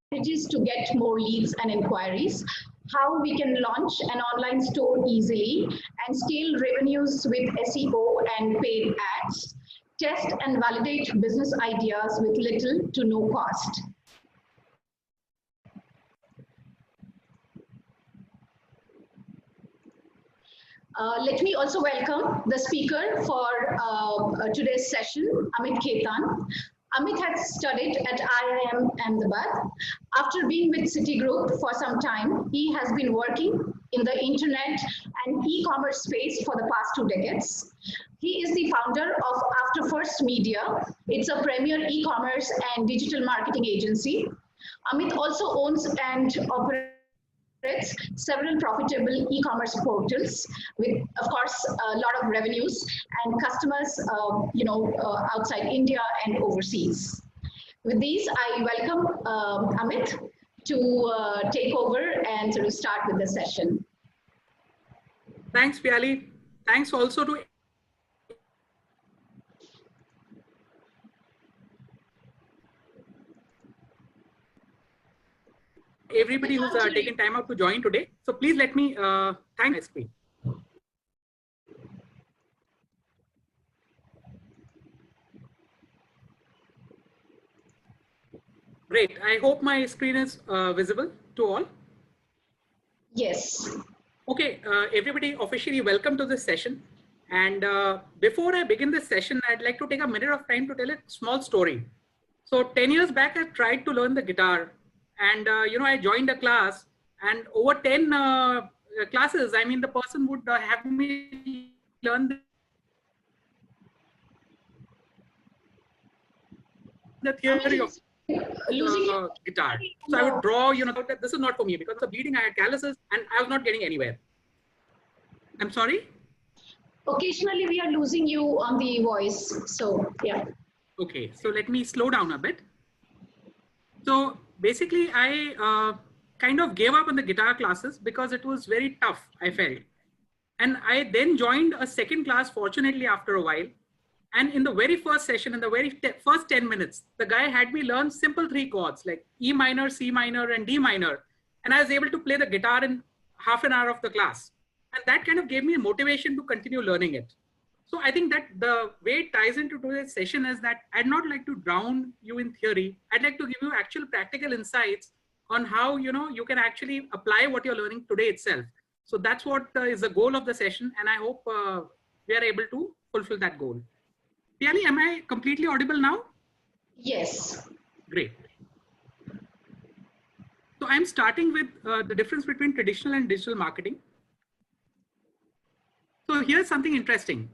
strategies to get more leads and inquiries, how we can launch an online store easily and scale revenues with SEO and paid ads, test and validate business ideas with little to no cost. Let me also welcome the speaker for today's session, Amit Khetan. Amit has studied at IIM Ahmedabad. After being with Citigroup for some time, he has been working in the internet and e-commerce space for the past 2 decades. He is the founder of After First Media. It's a premier e-commerce and digital marketing agency. Amit also owns and operates several profitable e-commerce portals with, of course, a lot of revenues and customers, outside India and overseas. With these, I welcome Amit to take over and sort of start with the session. Thanks, Piali. Thanks also to everybody who's taken time out to join today. So please let me thank my screen. Great. I hope my screen is visible to all. Yes. Okay, everybody officially welcome to this session. And before I begin this session, I'd like to take a minute of time to tell a small story. So 10 years back, I tried to learn the guitar. And, I joined a class, and over 10 classes, I mean, the person would have me learn the theory of guitar. So I would draw, that this is not for me because of bleeding, I had calluses, and I was not getting anywhere. I'm sorry? Occasionally, we are losing you on the voice. So, yeah. Okay, so let me slow down a bit. So basically, I kind of gave up on the guitar classes because it was very tough, I felt. And I then joined a second class, fortunately, after a while. And in the very first session, in the very first 10 minutes, the guy had me learn simple 3 chords like E minor, C minor, and D minor. And I was able to play the guitar in half an hour of the class. And that kind of gave me motivation to continue learning it. So I think that the way it ties into today's session is that I'd not like to drown you in theory. I'd like to give you actual practical insights on how, you can actually apply what you're learning today itself. So that's what is the goal of the session. And I hope we are able to fulfill that goal. Piali, am I completely audible now? Yes. Great. So I'm starting with the difference between traditional and digital marketing. So here's something interesting.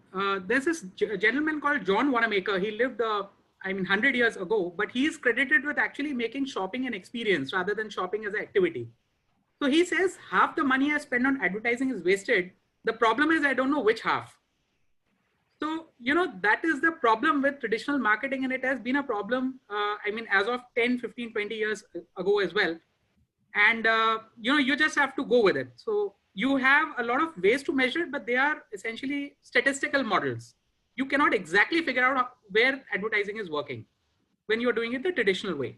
There's this gentleman called John Wanamaker. He lived, 100 years ago, but he's credited with actually making shopping an experience rather than shopping as an activity. So he says, half the money I spend on advertising is wasted. The problem is I don't know which half. So, that is the problem with traditional marketing, and it has been a problem, as of 10, 15, 20 years ago as well. And, you just have to go with it. So you have a lot of ways to measure it, but they are essentially statistical models. You cannot exactly figure out where advertising is working when you're doing it the traditional way.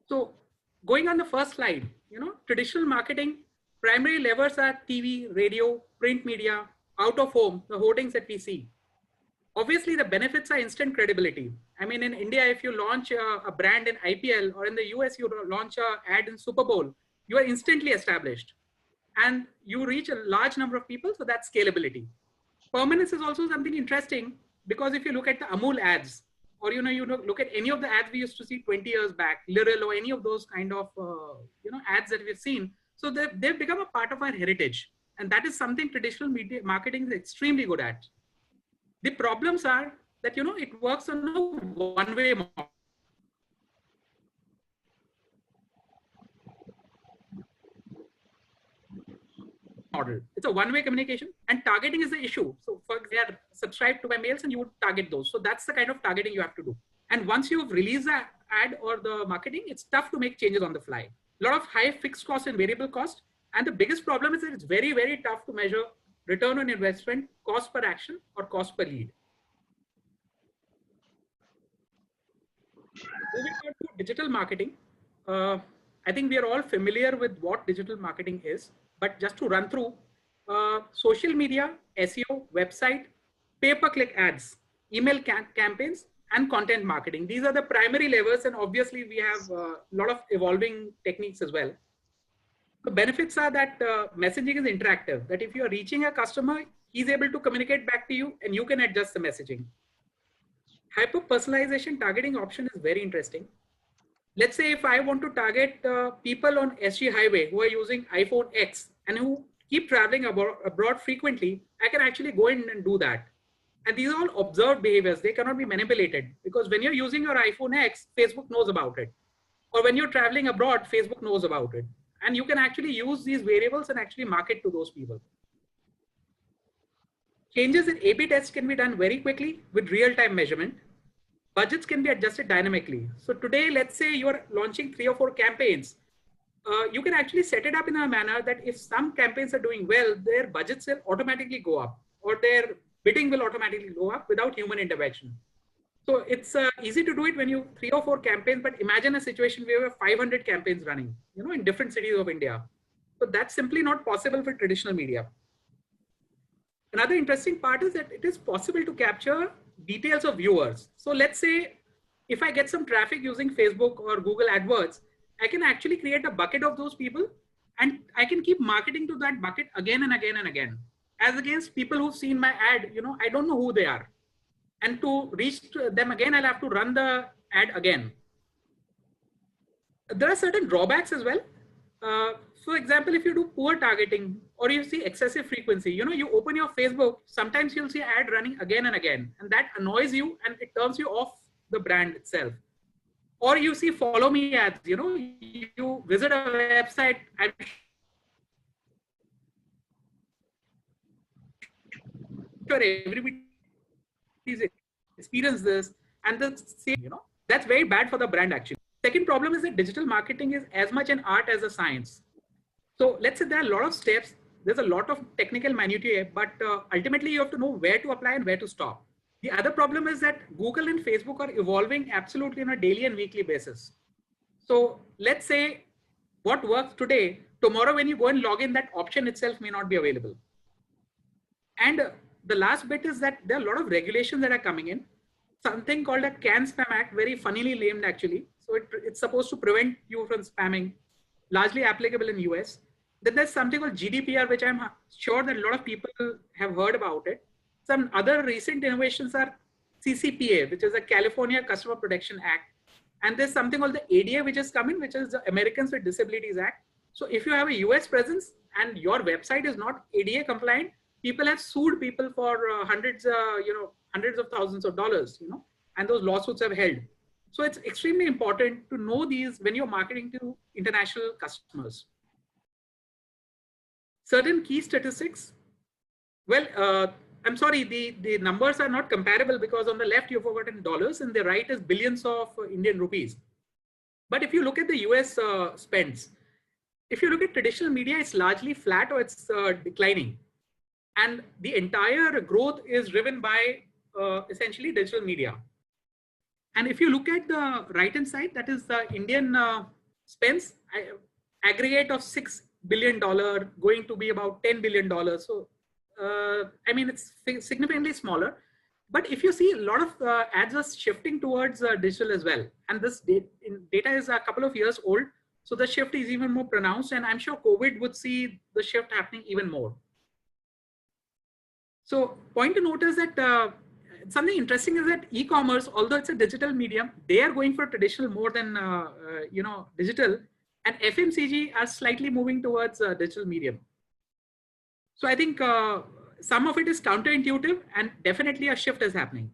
So going on the first slide, traditional marketing, primary levers are TV, radio, print media, out of home, the hoardings that we see. Obviously, the benefits are instant credibility. I mean, in India, if you launch a brand in IPL, or in the US, you launch an ad in Super Bowl, you are instantly established. And you reach a large number of people, so that's scalability. Permanence is also something interesting, because if you look at the Amul ads, or you look at any of the ads we used to see 20 years back, Liril, or any of those kind of ads that we've seen, so they've become a part of our heritage, and that is something traditional media marketing is extremely good at. The problems are that it works on a one-way model. It's a one-way communication, and targeting is the issue. So for example, they are subscribed to my mails and you would target those. So that's the kind of targeting you have to do. And once you've released the ad or the marketing, it's tough to make changes on the fly. A lot of high fixed cost and variable cost. And the biggest problem is that it's very, very tough to measure return on investment, cost per action, or cost per lead. Moving on to digital marketing. I think we are all familiar with what digital marketing is, but just to run through, social media, SEO, website, pay-per-click ads, email campaigns, and content marketing. These are the primary levers, and obviously we have a lot of evolving techniques as well. The benefits are that messaging is interactive, that if you're reaching a customer, he's able to communicate back to you and you can adjust the messaging. Hyper personalization targeting option is very interesting. Let's say if I want to target people on SG highway who are using iPhone X and who keep traveling abroad frequently, I can actually go in and do that. And these are all observed behaviors. They cannot be manipulated, because when you're using your iPhone X, Facebook knows about it. Or when you're traveling abroad, Facebook knows about it. And you can actually use these variables and actually market to those people. Changes in A/B tests can be done very quickly with real-time measurement. Budgets can be adjusted dynamically. So today, let's say you're launching 3 or 4 campaigns. You can actually set it up in a manner that if some campaigns are doing well, their budgets will automatically go up, or their bidding will automatically go up without human intervention. So it's easy to do it when you 3 or 4 campaigns, but imagine a situation where you have 500 campaigns running, in different cities of India. So that's simply not possible for traditional media. Another interesting part is that it is possible to capture details of viewers. So let's say if I get some traffic using Facebook or Google AdWords, I can actually create a bucket of those people, and I can keep marketing to that bucket again and again and again. As against people who've seen my ad, I don't know who they are. And to reach them again, I'll have to run the ad again. There are certain drawbacks as well. For example, if you do poor targeting or you see excessive frequency, you open your Facebook, sometimes you'll see an ad running again and again, and that annoys you and it turns you off the brand itself. Or you see follow me ads, you visit a website, I'm sure everybody's experienced this, and the same, that's very bad for the brand actually. Second problem is that digital marketing is as much an art as a science. So let's say there are a lot of steps, there's a lot of technical minutiae, but ultimately you have to know where to apply and where to stop. The other problem is that Google and Facebook are evolving absolutely on a daily and weekly basis. So let's say what works today, tomorrow when you go and log in, that option itself may not be available. And the last bit is that there are a lot of regulations that are coming in. Something called a CAN-SPAM Act, very funnily named actually. So it's supposed to prevent you from spamming, largely applicable in US. Then there's something called GDPR, which I'm sure that a lot of people have heard about it. Some other recent innovations are CCPA, which is the California Customer Protection Act. And there's something called the ADA, which is coming, which is the Americans with Disabilities Act. So if you have a US presence and your website is not ADA compliant, people have sued people for hundreds of thousands of dollars, and those lawsuits have held. So it's extremely important to know these when you're marketing to international customers. Certain key statistics. Well, I'm sorry, the numbers are not comparable because on the left you've forgotten dollars and the right is billions of Indian rupees. But if you look at the US spends, if you look at traditional media, it's largely flat or it's declining. And the entire growth is driven by essentially digital media. And if you look at the right-hand side, that is the Indian spends, aggregate of $6 billion going to be about $10 billion. So, I mean, it's significantly smaller. But if you see, a lot of ads are shifting towards digital as well. And this data is a couple of years old. So the shift is even more pronounced. And I'm sure COVID would see the shift happening even more. So point to note is that something interesting is that e-commerce, although it's a digital medium, they are going for traditional more than digital, and FMCG are slightly moving towards digital medium. So I think some of it is counterintuitive, and definitely a shift is happening.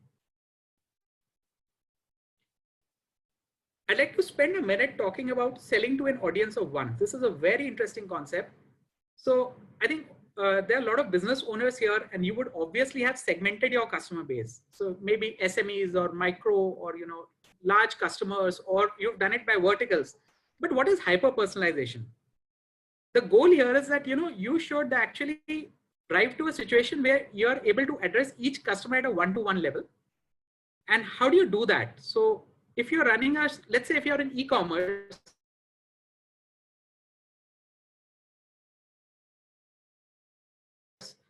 I'd like to spend a minute talking about selling to an audience of one. This is a very interesting concept. So I think there are a lot of business owners here, and you would obviously have segmented your customer base. So maybe SMEs or micro or large customers, or you've done it by verticals. But what is hyper personalization? The goal here is that you should actually drive to a situation where you're able to address each customer at a one-to-one level. And how do you do that? So if you're running let's say if you're in e-commerce,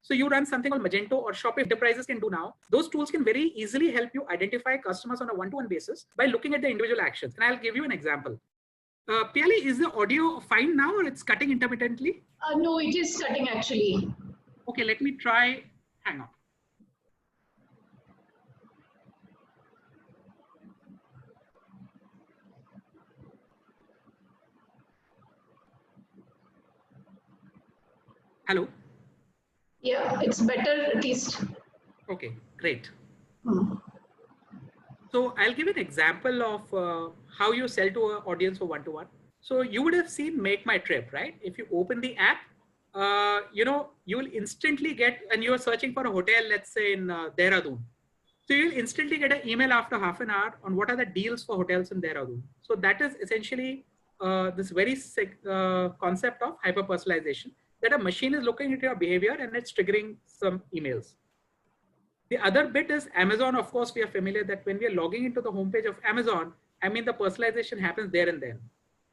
So you run something called Magento or Shopify enterprises can do now. Those tools can very easily help you identify customers on a one-to-one basis by looking at the individual actions. And I'll give you an example. Piali, is the audio fine now or it's cutting intermittently? No, it is cutting actually. Okay, let me try. Hang on. Hello? Yeah, it's better at least. Okay, great. So I'll give an example of how you sell to an audience for one-to-one. So you would have seen Make My Trip, right? If you open the app, you will instantly get, and you're searching for a hotel, let's say in Dehradun. So you'll instantly get an email after half an hour on what are the deals for hotels in Dehradun. So that is essentially this very concept of hyper-personalization, that a machine is looking at your behavior and it's triggering some emails. The other bit is Amazon. Of course, we are familiar that when we are logging into the homepage of Amazon, I mean, the personalization happens there and then.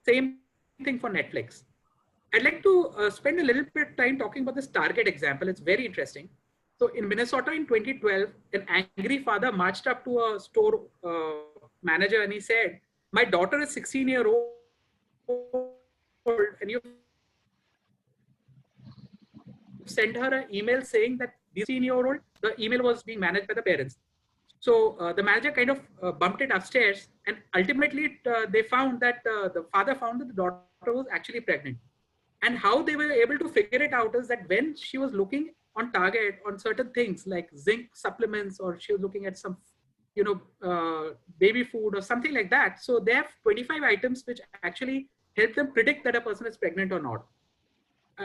Same thing for Netflix. I'd like to spend a little bit of time talking about this Target example. It's very interesting. So in Minnesota in 2012, an angry father marched up to a store manager and he said, my daughter is 16-year-old and you sent her an email saying that this 16-year-old, the email was being managed by the parents. So the manager kind of bumped it upstairs, and ultimately they found that the father found that the daughter was actually pregnant. And how they were able to figure it out is that when she was looking on Target on certain things like zinc supplements, or she was looking at some, baby food or something like that. So they have 25 items which actually help them predict that a person is pregnant or not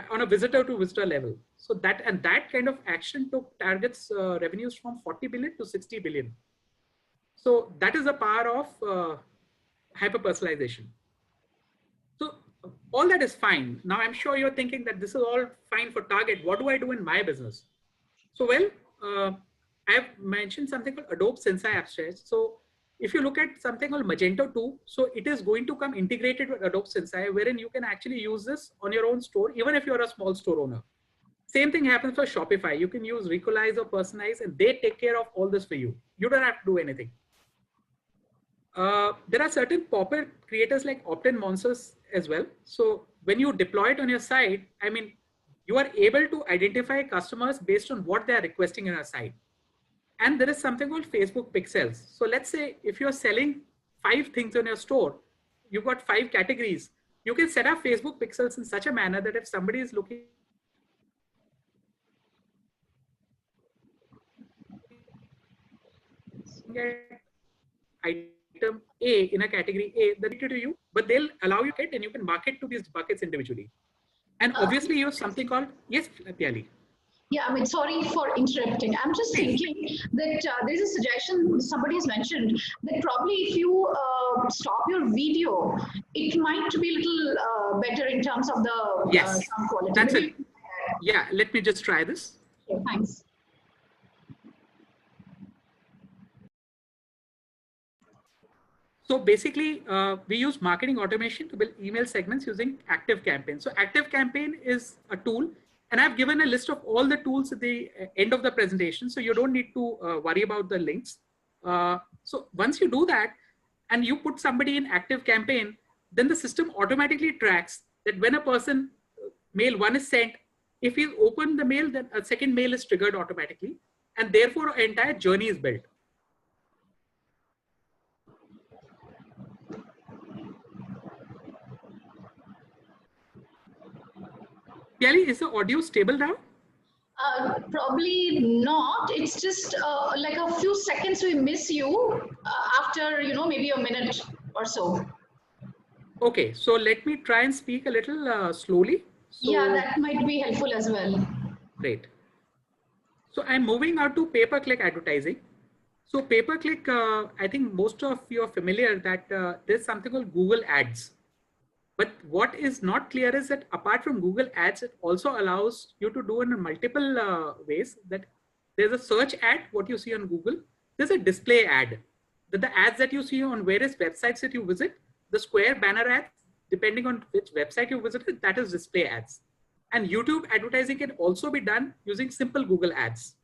on a visitor to visitor level. So that kind of action took Target's revenues from 40 billion to 60 billion. So that is the power of hyper personalization. So all that is fine. Now I'm sure you're thinking that this is all fine for Target. What do I do in my business? So well, I've mentioned something called Adobe Sensei upstairs. So if you look at something called Magento 2, so it is going to come integrated with Adobe Sensei, wherein you can actually use this on your own store, even if you're a small store owner. Same thing happens for Shopify. You can use Recolize or Personalize, and they take care of all this for you. You don't have to do anything. There are certain popular creators like Opt-in Monsters as well. So when you deploy it on your site, I mean, you are able to identify customers based on what they are requesting on your site. And there is something called Facebook Pixels. So let's say if you're selling 5 things on your store, you've got 5 categories. You can set up Facebook Pixels in such a manner that if somebody is looking at item A in a category A, they'll to you, but they'll allow you to get, and you can market to these buckets individually. And obviously you have something called, yes, Piali. Yeah, I mean, sorry for interrupting. I'm just thinking that there's a suggestion somebody has mentioned that probably if you stop your video, it might be a little better in terms of the sound quality. That's it. Yeah, let me just try this. Okay, thanks. So basically, we use marketing automation to build email segments using ActiveCampaign. So ActiveCampaign is a tool. And I've given a list of all the tools at the end of the presentation, so you don't need to worry about the links. So once you do that and you put somebody in ActiveCampaign, then the system automatically tracks that when a person, mail 1 is sent, if you open the mail, then a second mail is triggered automatically. And therefore, an entire journey is built. Piali, is the audio stable now? Probably not. It's just like a few seconds we miss you after, maybe a minute or so. Okay, so let me try and speak a little slowly. So, yeah, that might be helpful as well. Great. So I'm moving now to pay-per-click advertising. So pay-per-click, I think most of you are familiar that there's something called Google Ads. But what is not clear is that apart from Google Ads, it also allows you to do in multiple ways. That there's a search ad, what you see on Google. There's a display ad. That the ads that you see on various websites that you visit, the square banner ads, depending on which website you visited, that is display ads. And YouTube advertising can also be done using simple Google ads.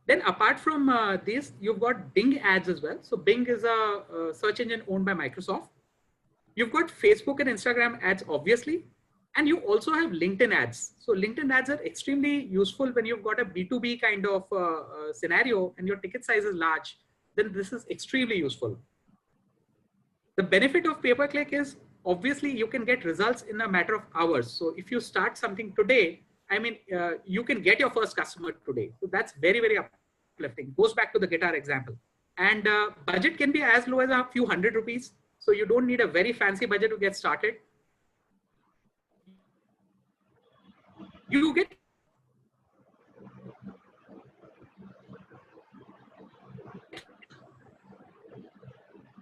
Then apart from this, you've got Bing ads as well. So Bing is a search engine owned by Microsoft. You've got Facebook and Instagram ads, obviously. And you also have LinkedIn ads. So LinkedIn ads are extremely useful when you've got a B2B kind of scenario and your ticket size is large, then this is extremely useful. The benefit of pay-per-click is obviously you can get results in a matter of hours. So if you start something today, I mean, you can get your first customer today. So that's very, very uplifting. Goes back to the guitar example. And budget can be as low as a few hundred rupees. So you don't need a very fancy budget to get started. You get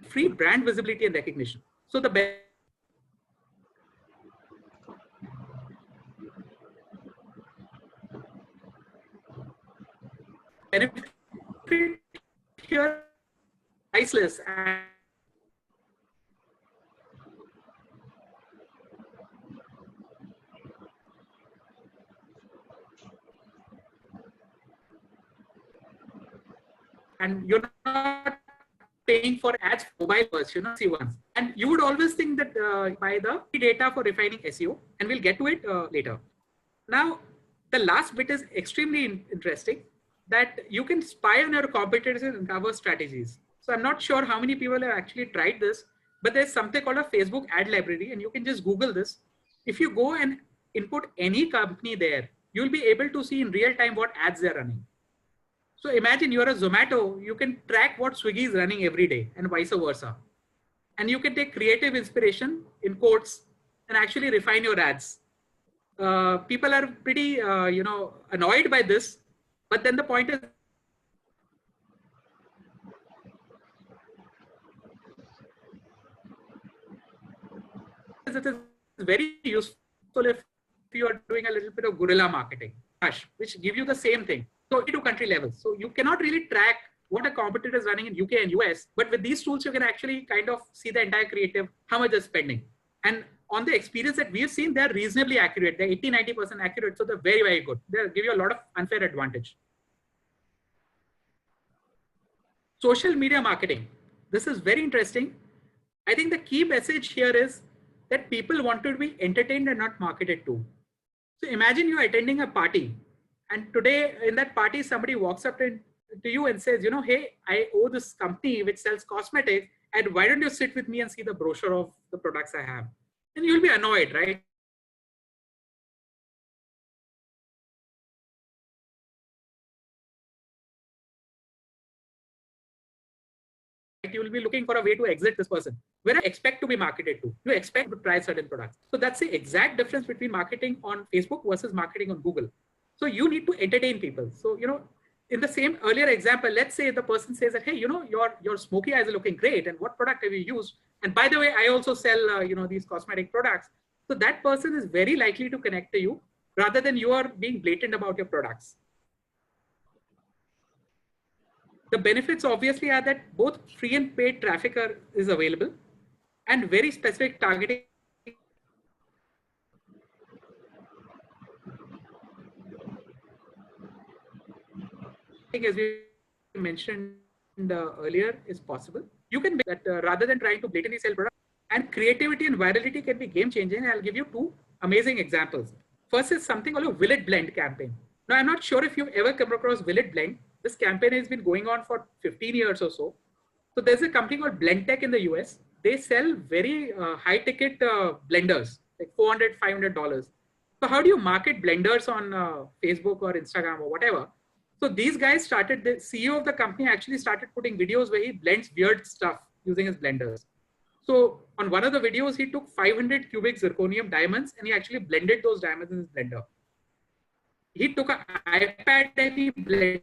free brand visibility and recognition. So the benefit here priceless. And you're not paying for ads for mobile first, see ones. And you would always think that by the data for refining SEO, and we'll get to it later. Now, the last bit is extremely interesting, that you can spy on your competitors and uncover strategies. So I'm not sure how many people have actually tried this, but there's something called a Facebook ad library, and you can just Google this. If you go and input any company there, you'll be able to see in real time what ads they're running. So imagine you're a Zomato, you can track what Swiggy is running every day and vice versa. And you can take creative inspiration in quotes and actually refine your ads. People are pretty, annoyed by this, but then the point is, it is very useful if you are doing a little bit of guerrilla marketing, which give you the same thing. So to country level. So you cannot really track what a competitor is running in UK and US, but with these tools, you can actually kind of see the entire creative, how much they're spending. And on the experience that we've seen, they're reasonably accurate. They're 80-90% accurate. So they're very, very good. They'll give you a lot of unfair advantage. Social media marketing. This is very interesting. I think the key message here is that people want to be entertained and not marketed to. So imagine you're attending a party, and today in that party, somebody walks up to you and says, hey, I owe this company which sells cosmetics, and why don't you sit with me and see the brochure of the products I have? And you'll be annoyed, right? You will be looking for a way to exit this person. Where I expect to be marketed to. You expect to try certain products. So that's the exact difference between marketing on Facebook versus marketing on Google. So you need to entertain people. So, in the same earlier example, let's say the person says that, hey, your smoky eyes are looking great. And what product have you used? And by the way, I also sell, these cosmetic products. So that person is very likely to connect to you rather than you are being blatant about your products. The benefits obviously are that both free and paid traffic is available, and very specific targeting. As we mentioned earlier, is possible. You can make that rather than trying to blatantly sell products, and creativity and virality can be game changing. I'll give you two amazing examples. First is something called a Will It Blend campaign. Now, I'm not sure if you've ever come across Will It Blend. This campaign has been going on for 15 years or so. So there's a company called Blendtec in the US. They sell very high ticket blenders, like $400, $500. So how do you market blenders on Facebook or Instagram or whatever? So these guys started, the CEO of the company actually started putting videos where he blends weird stuff using his blenders. So on one of the videos, he took 500 cubic zirconium diamonds and he actually blended those diamonds in his blender. He took an iPad and he blended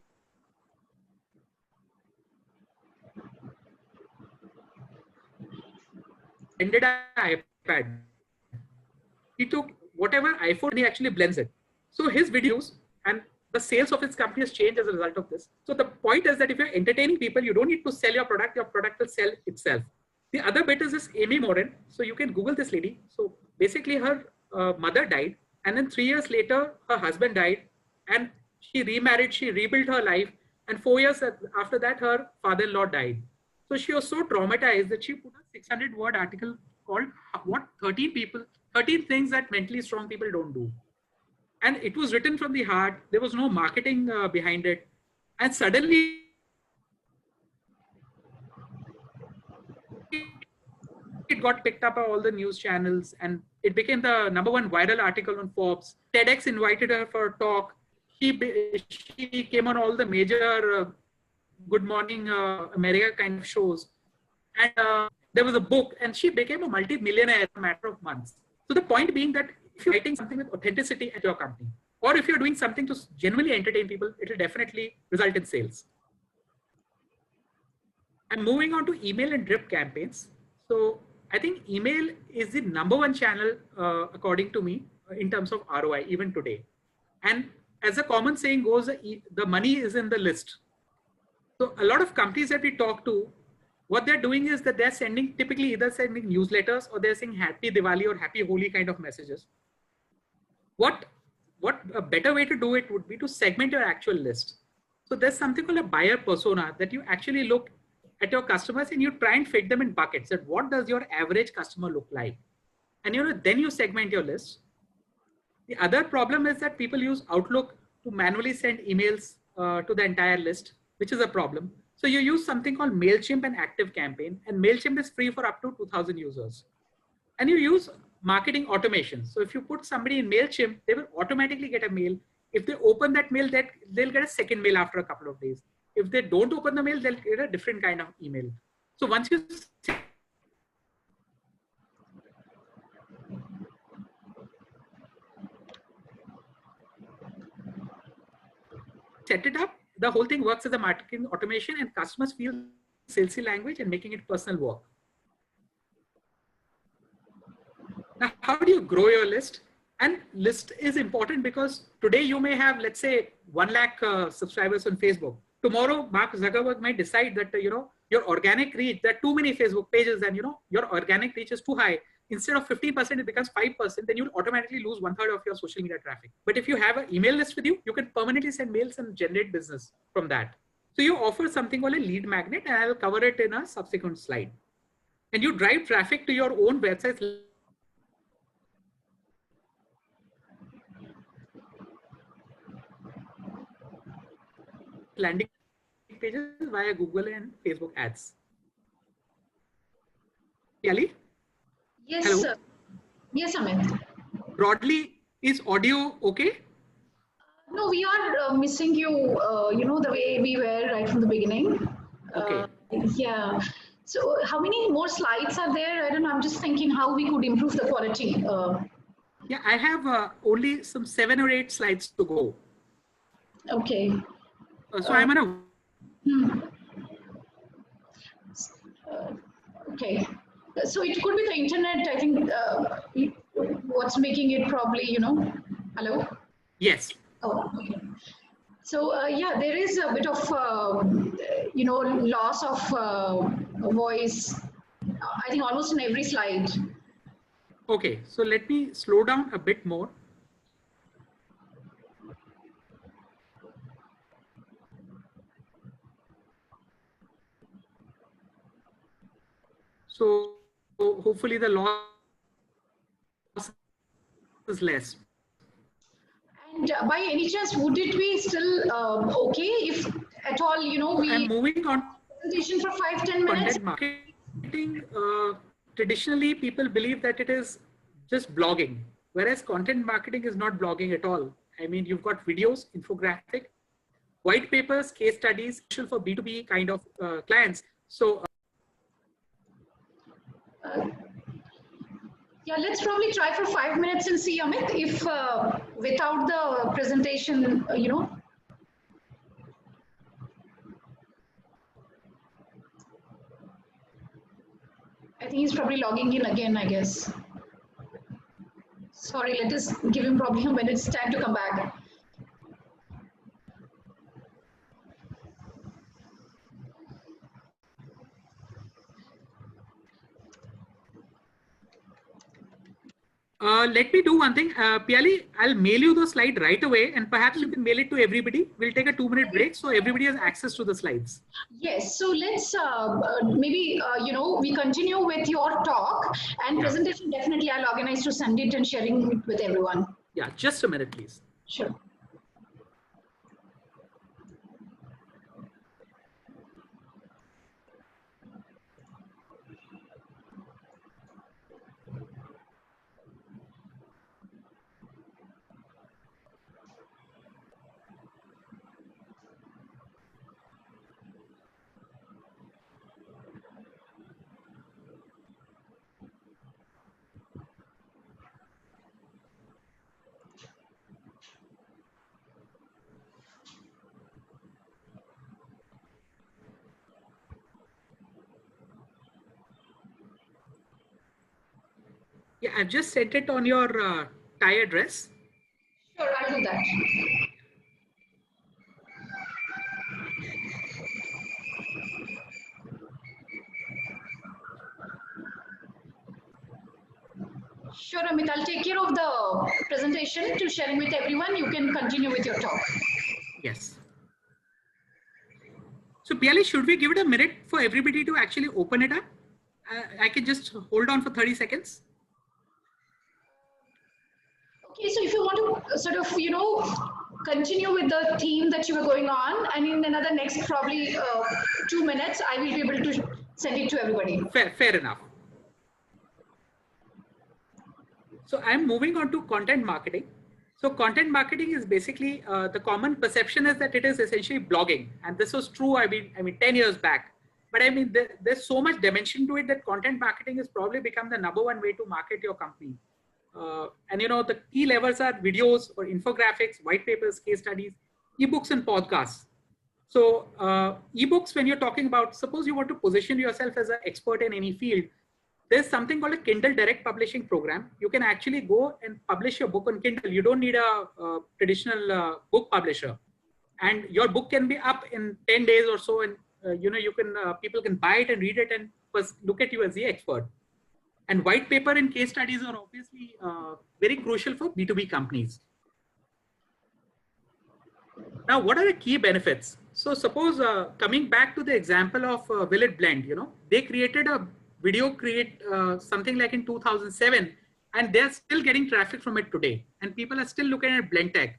an iPad. He took whatever iPhone and he actually blends it. So his videos and the sales of his company has changed as a result of this. So the point is that if you're entertaining people, you don't need to sell your product will sell itself. The other bit is this Amy Morin. So you can Google this lady. So basically her mother died And then 3 years later, her husband died and she remarried, she rebuilt her life. And 4 years after that, her father-in-law died. So she was so traumatized that she put a 600-word article called what 13 people, 13 things that mentally strong people don't do. And it was written from the heart. There was no marketing behind it. And suddenly it got picked up by all the news channels and it became the #1 viral article on Forbes. TEDx invited her for a talk. She came on all the major Good Morning America kind of shows. And there was a book and she became a multi-millionaire in a matter of months. So the point being that if you're writing something with authenticity at your company, or if you're doing something to genuinely entertain people, it will definitely result in sales. And moving on to email and drip campaigns. So I think email is the #1 channel, according to me, in terms of ROI, even today. And as a common saying goes, the money is in the list. So a lot of companies that we talk to, what they're doing is that they're sending, typically either sending newsletters or they're saying Happy Diwali or Happy Holi kind of messages. What a better way to do it would be to segment your actual list. So there's something called a buyer persona that you actually look at your customers and you try and fit them in buckets. That what does your average customer look like? And then you segment your list. The other problem is that people use Outlook to manually send emails to the entire list, which is a problem. So you use something called MailChimp and ActiveCampaign, and MailChimp is free for up to 2,000 users. And you use marketing automation. So if you put somebody in MailChimp, they will automatically get a mail. If they open that mail, they'll get a second mail after a couple of days. If they don't open the mail, they'll get a different kind of email. So once you set it up, the whole thing works as a marketing automation and customers feel salesy language and making it personal work. Now, how do you grow your list? And list is important because today you may have, let's say, 1 lakh subscribers on Facebook. Tomorrow, Mark Zuckerberg might decide that, your organic reach, there are too many Facebook pages and, your organic reach is too high. Instead of 15%, it becomes 5%, then you'll automatically lose 1/3 of your social media traffic. But if you have an email list with you, you can permanently send mails and generate business from that. So you offer something called a lead magnet, and I'll cover it in a subsequent slide. And you drive traffic to your own websites, landing pages via Google and Facebook ads. Yali? Yes, Hello? sir. Yes, Amit. Broadly, is audio okay? No, we are missing you, the way we were right from the beginning. Okay. Yeah. So how many more slides are there? I don't know. I'm just thinking how we could improve the quality. Yeah, I have only some 7 or 8 slides to go. Okay. So I'm on a... Okay. So it could be the internet, I think, what's making it probably, hello? Yes. Oh, okay. So yeah, there is a bit of, loss of voice, I think almost in every slide. Okay, so let me slow down a bit more. So hopefully the loss is less. And by any chance, would it be still okay if at all, we I'm moving on. presentation for 5-10 minutes? Content marketing, traditionally people believe that it is just blogging, whereas content marketing is not blogging at all. I mean, you've got videos, infographic, white papers, case studies, for B2B kind of clients. So yeah, let's probably try for 5 minutes and see, Amit, if without the presentation, I think he's probably logging in again, I guess. Sorry, let us give him probably a minute's time to come back. Let me do one thing. Piali, I'll mail you the slide right away and perhaps you can mail it to everybody. We'll take a 2-minute break so everybody has access to the slides. Yes, so let's maybe, we continue with your talk and presentation. Definitely I'll organize to send it and sharing it with everyone. Yeah, just a minute, please. Sure. Yeah, I've just sent it on your Thai address. Sure, I'll do that. Sure, Amit, I'll take care of the presentation to sharing with everyone. You can continue with your talk. Yes. So Piali, should we give it a minute for everybody to actually open it up? I can just hold on for 30 seconds. Okay, so if you want to sort of, continue with the theme that you were going on, and in another next probably 2 minutes, I will be able to send it to everybody. Fair enough. So I'm moving on to content marketing. So content marketing is basically the common perception is that it is essentially blogging, and this was true. I mean, 10 years back. But I mean, there's so much dimension to it that content marketing has probably become the #1 way to market your company. And the key levers are videos or infographics, white papers, case studies, ebooks, and podcasts. So ebooks, when you're talking about, suppose you want to position yourself as an expert in any field, there's something called a Kindle Direct Publishing Program. You can actually go and publish your book on Kindle. You don't need a traditional book publisher, and your book can be up in 10 days or so. And you can people can buy it and read it and look at you as the expert. And white paper and case studies are obviously very crucial for B2B companies. Now, what are the key benefits? So suppose coming back to the example of Will It Blend, they created a video something like in 2007, and they're still getting traffic from it today. And people are still looking at Blendtech.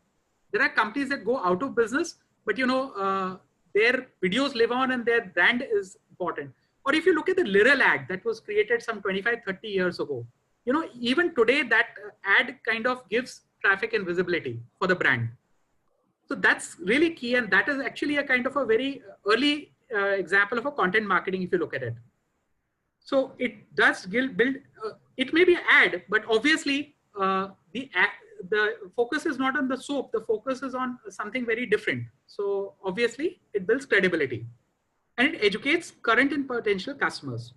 There are companies that go out of business, but their videos live on and their brand is important. Or if you look at the Liral ad that was created some 25, 30 years ago, even today that ad kind of gives traffic and visibility for the brand. So that's really key. And that is actually a kind of a very early example of a content marketing if you look at it. So it does build, it may be an ad, but obviously the focus is not on the soap, the focus is on something very different. So obviously it builds credibility and it educates current and potential customers.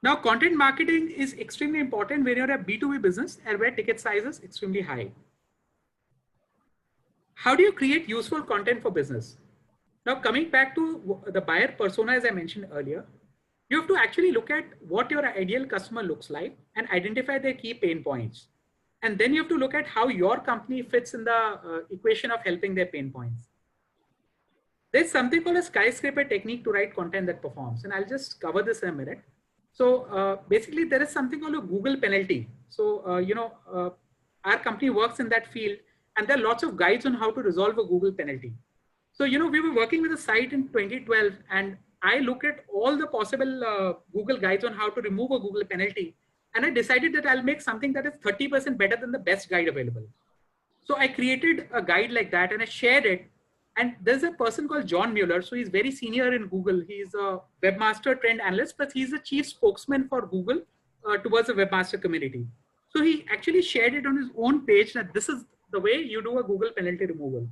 Now, content marketing is extremely important when you're a B2B business and where ticket size is extremely high. How do you create useful content for business? Now, coming back to the buyer persona, as I mentioned earlier, you have to actually look at what your ideal customer looks like and identify their key pain points. And then you have to look at how your company fits in the equation of helping their pain points. There's something called a skyscraper technique to write content that performs. And I'll just cover this in a minute. So basically there is something called a Google penalty. So, our company works in that field and there are lots of guides on how to resolve a Google penalty. So, we were working with a site in 2012 and I looked at all the possible Google guides on how to remove a Google penalty. And I decided that I'll make something that is 30% better than the best guide available. So I created a guide like that and I shared it. And there's a person called John Mueller. So he's very senior in Google. He's a webmaster trend analyst, but he's the chief spokesman for Google towards the webmaster community. So he actually shared it on his own page that this is the way you do a Google penalty removal.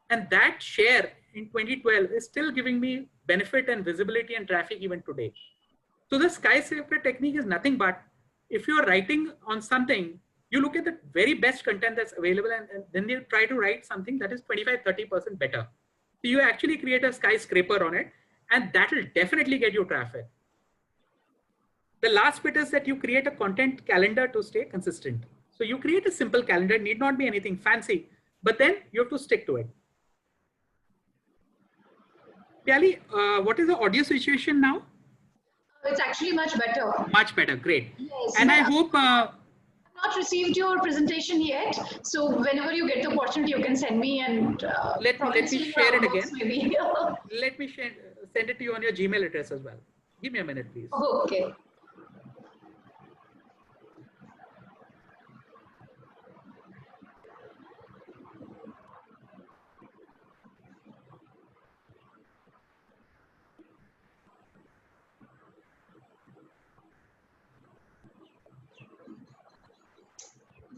And that share in 2012 is still giving me benefit and visibility and traffic even today. So the skyscraper technique is nothing but if you're writing on something, you look at the very best content that's available and then you try to write something that is 25-30% better. So you actually create a skyscraper on it and that will definitely get you traffic. The last bit is that you create a content calendar to stay consistent. So you create a simple calendar, it need not be anything fancy, but then you have to stick to it. Pyali, what is the audio situation now? It's actually much better. Much better, great. Yes, and I hope... I've not received your presentation yet. So whenever you get the opportunity, you can send me and... let me share it again. Maybe. Let me send it to you on your Gmail address as well. Give me a minute, please. Oh, okay.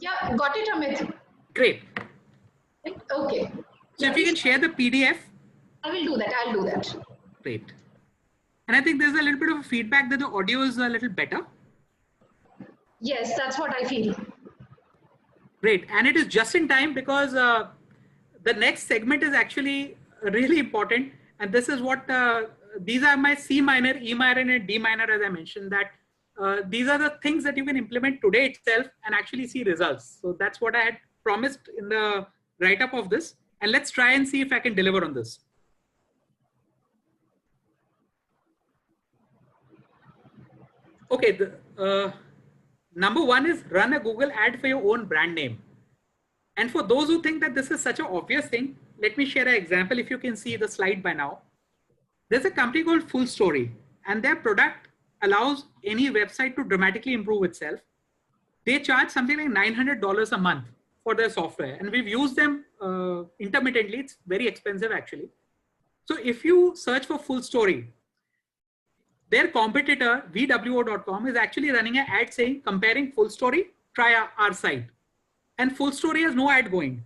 Yeah, got it, Amit. Great. Okay. So if you can share the PDF. I will do that. I'll do that. Great. And I think there's a little bit of feedback that the audio is a little better. Yes, that's what I feel. Great. And it is just in time because the next segment is actually really important. And this is what, these are my C minor, E minor, and D minor, as I mentioned, that these are the things that you can implement today itself and actually see results. So that's what I had promised in the write-up of this. And let's try and see if I can deliver on this. Okay, number one is run a Google ad for your own brand name. And for those who think that this is such an obvious thing, let me share an example. If you can see the slide by now, there's a company called FullStory, and their product allows any website to dramatically improve itself. They charge something like $900 a month for their software, and we've used them intermittently. It's very expensive actually. So if you search for FullStory, their competitor VWO.com is actually running an ad saying comparing FullStory, try our site, and FullStory has no ad going.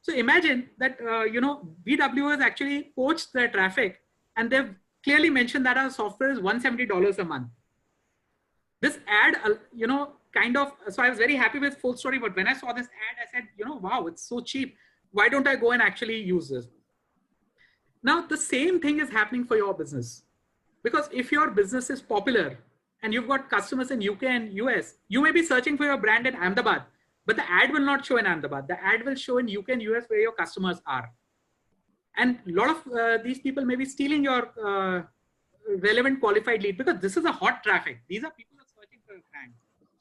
So imagine that VWO has actually poached their traffic, and they've clearly mentioned that our software is $170 a month. This ad, kind of, so I was very happy with FullStory, but when I saw this ad, I said, wow, it's so cheap. Why don't I go and actually use this? Now, the same thing is happening for your business. Because if your business is popular and you've got customers in UK and US, you may be searching for your brand in Ahmedabad, but the ad will not show in Ahmedabad. The ad will show in UK and US where your customers are. And a lot of these people may be stealing your relevant qualified lead because this is a hot traffic. These are people who are searching for your brand.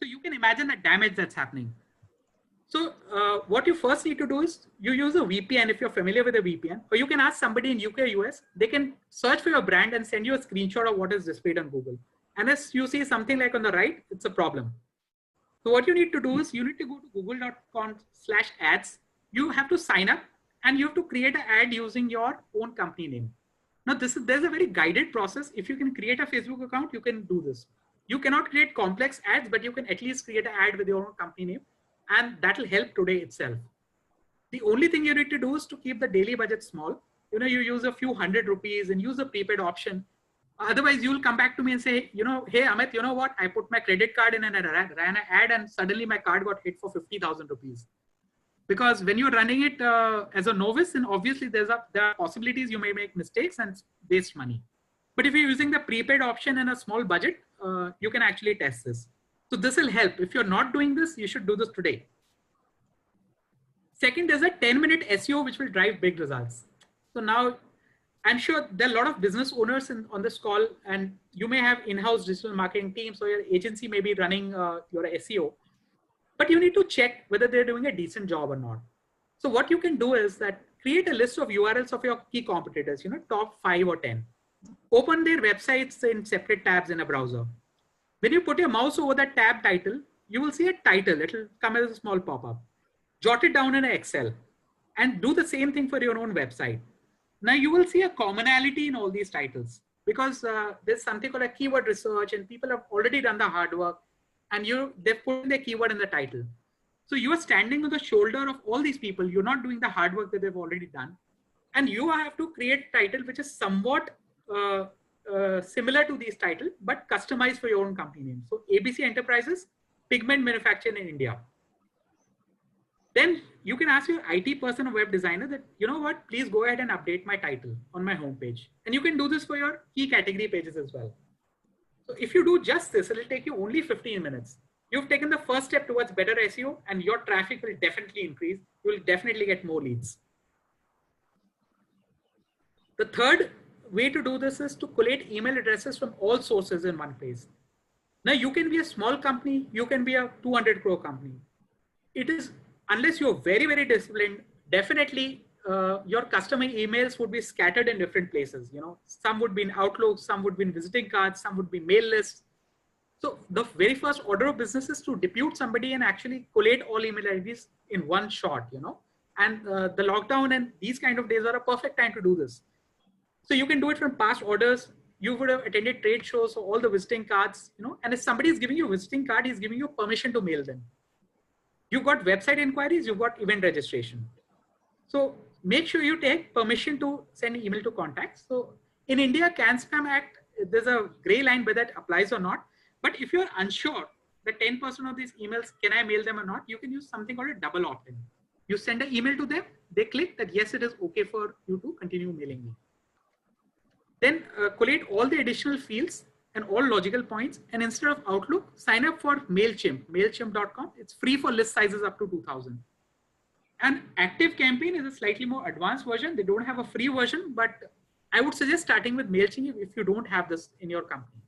So you can imagine the damage that's happening. So what you first need to do is you use a VPN if you're familiar with a VPN, or you can ask somebody in UK or US, they can search for your brand and send you a screenshot of what is displayed on Google. And as you see something like on the right, it's a problem. So what you need to do is you need to go to google.com/ads. You have to sign up and you have to create an ad using your own company name. Now there's a very guided process. If you can create a Facebook account, you can do this. You cannot create complex ads, but you can at least create an ad with your own company name. And that will help today itself. The only thing you need to do is to keep the daily budget small. You use a few ₹100 and use a prepaid option. Otherwise, you will come back to me and say, hey, Amit, you know what? I put my credit card in and I ran an ad and suddenly my card got hit for ₹50,000. Because when you're running it as a novice, and obviously there are possibilities you may make mistakes and waste money. But if you're using the prepaid option and a small budget, you can actually test this. So this will help. If you're not doing this, you should do this today. Second, there's a 10-minute SEO, which will drive big results. So now I'm sure there are a lot of business owners on this call, and you may have in-house digital marketing teams, or your agency may be running your SEO, but you need to check whether they're doing a decent job or not. So what you can do is that create a list of URLs of your key competitors, top 5 or 10. Open their websites in separate tabs in a browser. When you put your mouse over that tab title, you will see a title. It'll come as a small pop-up. Jot it down in Excel and do the same thing for your own website. Now you will see a commonality in all these titles because there's something called a keyword research and people have already done the hard work and they've put their keyword in the title. So you are standing on the shoulder of all these people. You're not doing the hard work that they've already done. And you have to create a title which is somewhat similar to these titles, but customized for your own company name. So ABC Enterprises, pigment manufactured in India. Then you can ask your IT person or web designer that, please go ahead and update my title on my homepage. And you can do this for your key category pages as well. So if you do just this, it'll take you only 15 minutes. You've taken the first step towards better SEO and your traffic will definitely increase. You will definitely get more leads. The third way to do this is to collate email addresses from all sources in one place. Now you can be a small company, you can be a 200 crore company. It is, unless you're very, very disciplined, definitely your customer emails would be scattered in different places. You know, some would be in Outlook, some would be in visiting cards, some would be mail lists. So the very first order of business is to depute somebody and actually collate all email IDs in one shot, you know, and the lockdown and these kind of days are a perfect time to do this. So you can do it from past orders. You would have attended trade shows or all the visiting cards, you know, and if somebody is giving you a visiting card, he's giving you permission to mail them. You've got website inquiries, you've got event registration. So make sure you take permission to send email to contacts. So in India, CAN-SPAM Act, there's a gray line whether that applies or not. But if you're unsure that 10% of these emails, can I mail them or not, you can use something called a double opt-in. You send an email to them, they click that yes, it is okay for you to continue mailing me. Then collate all the additional fields and all logical points. And instead of Outlook, sign up for MailChimp, MailChimp.com. It's free for list sizes up to 2,000. And ActiveCampaign is a slightly more advanced version. They don't have a free version, but I would suggest starting with MailChimp if you don't have this in your company.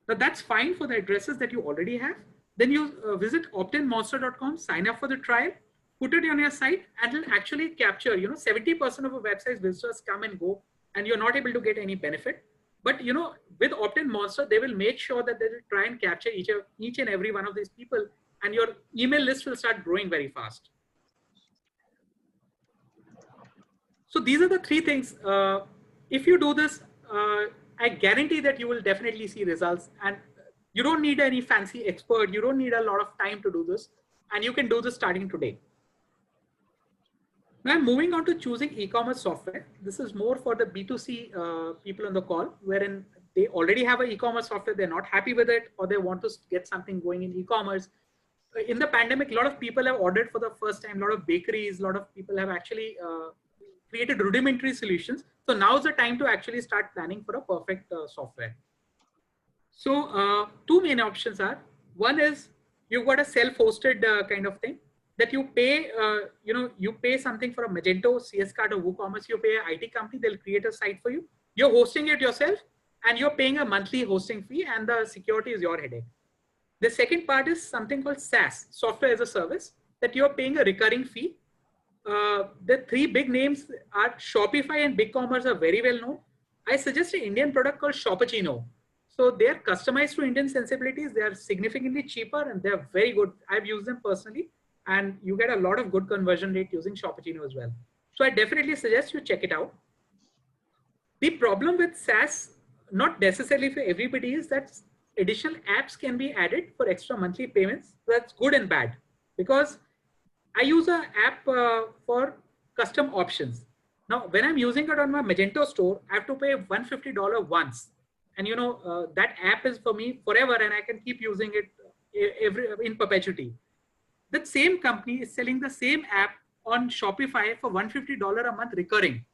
Now that's fine for the addresses that you already have. Then you visit optinmonster.com, sign up for the trial, put it on your site, and it'll actually capture, you know, 70% of a website's visitors come and go, and you're not able to get any benefit. But, you know, with Opt-in Monster, they will make sure that they will try and capture each and every one of these people, and your email list will start growing very fast. So these are the three things. If you do this, I guarantee that you will definitely see results, and you don't need any fancy expert. You don't need a lot of time to do this, and you can do this starting today. Now I'm moving on to choosing e-commerce software. This is more for the B2C people on the call, wherein they already have an e-commerce software, they're not happy with it, or they want to get something going in e-commerce. In the pandemic, a lot of people have ordered for the first time, a lot of bakeries, a lot of people have actually created rudimentary solutions. So now's the time to actually start planning for a perfect software. So two main options are, one is you've got a self-hosted kind of thing that you pay, you pay something for a Magento, CS Card or WooCommerce, you pay an IT company, they'll create a site for you. You're hosting it yourself and you're paying a monthly hosting fee and the security is your headache. The second part is something called SaaS, software as a service, that you're paying a recurring fee. The three big names are Shopify and BigCommerce are very well known. I suggest an Indian product called Shopachino. So they're customized to Indian sensibilities. They are significantly cheaper and they're very good. I've used them personally and you get a lot of good conversion rate using Shopachino as well. So I definitely suggest you check it out. The problem with SaaS, not necessarily for everybody, is that additional apps can be added for extra monthly payments. That's good and bad, because I use an app for custom options. Now, when I'm using it on my Magento store, I have to pay $150 once. And you know, that app is for me forever and I can keep using it in perpetuity. That same company is selling the same app on Shopify for $150 a month recurring.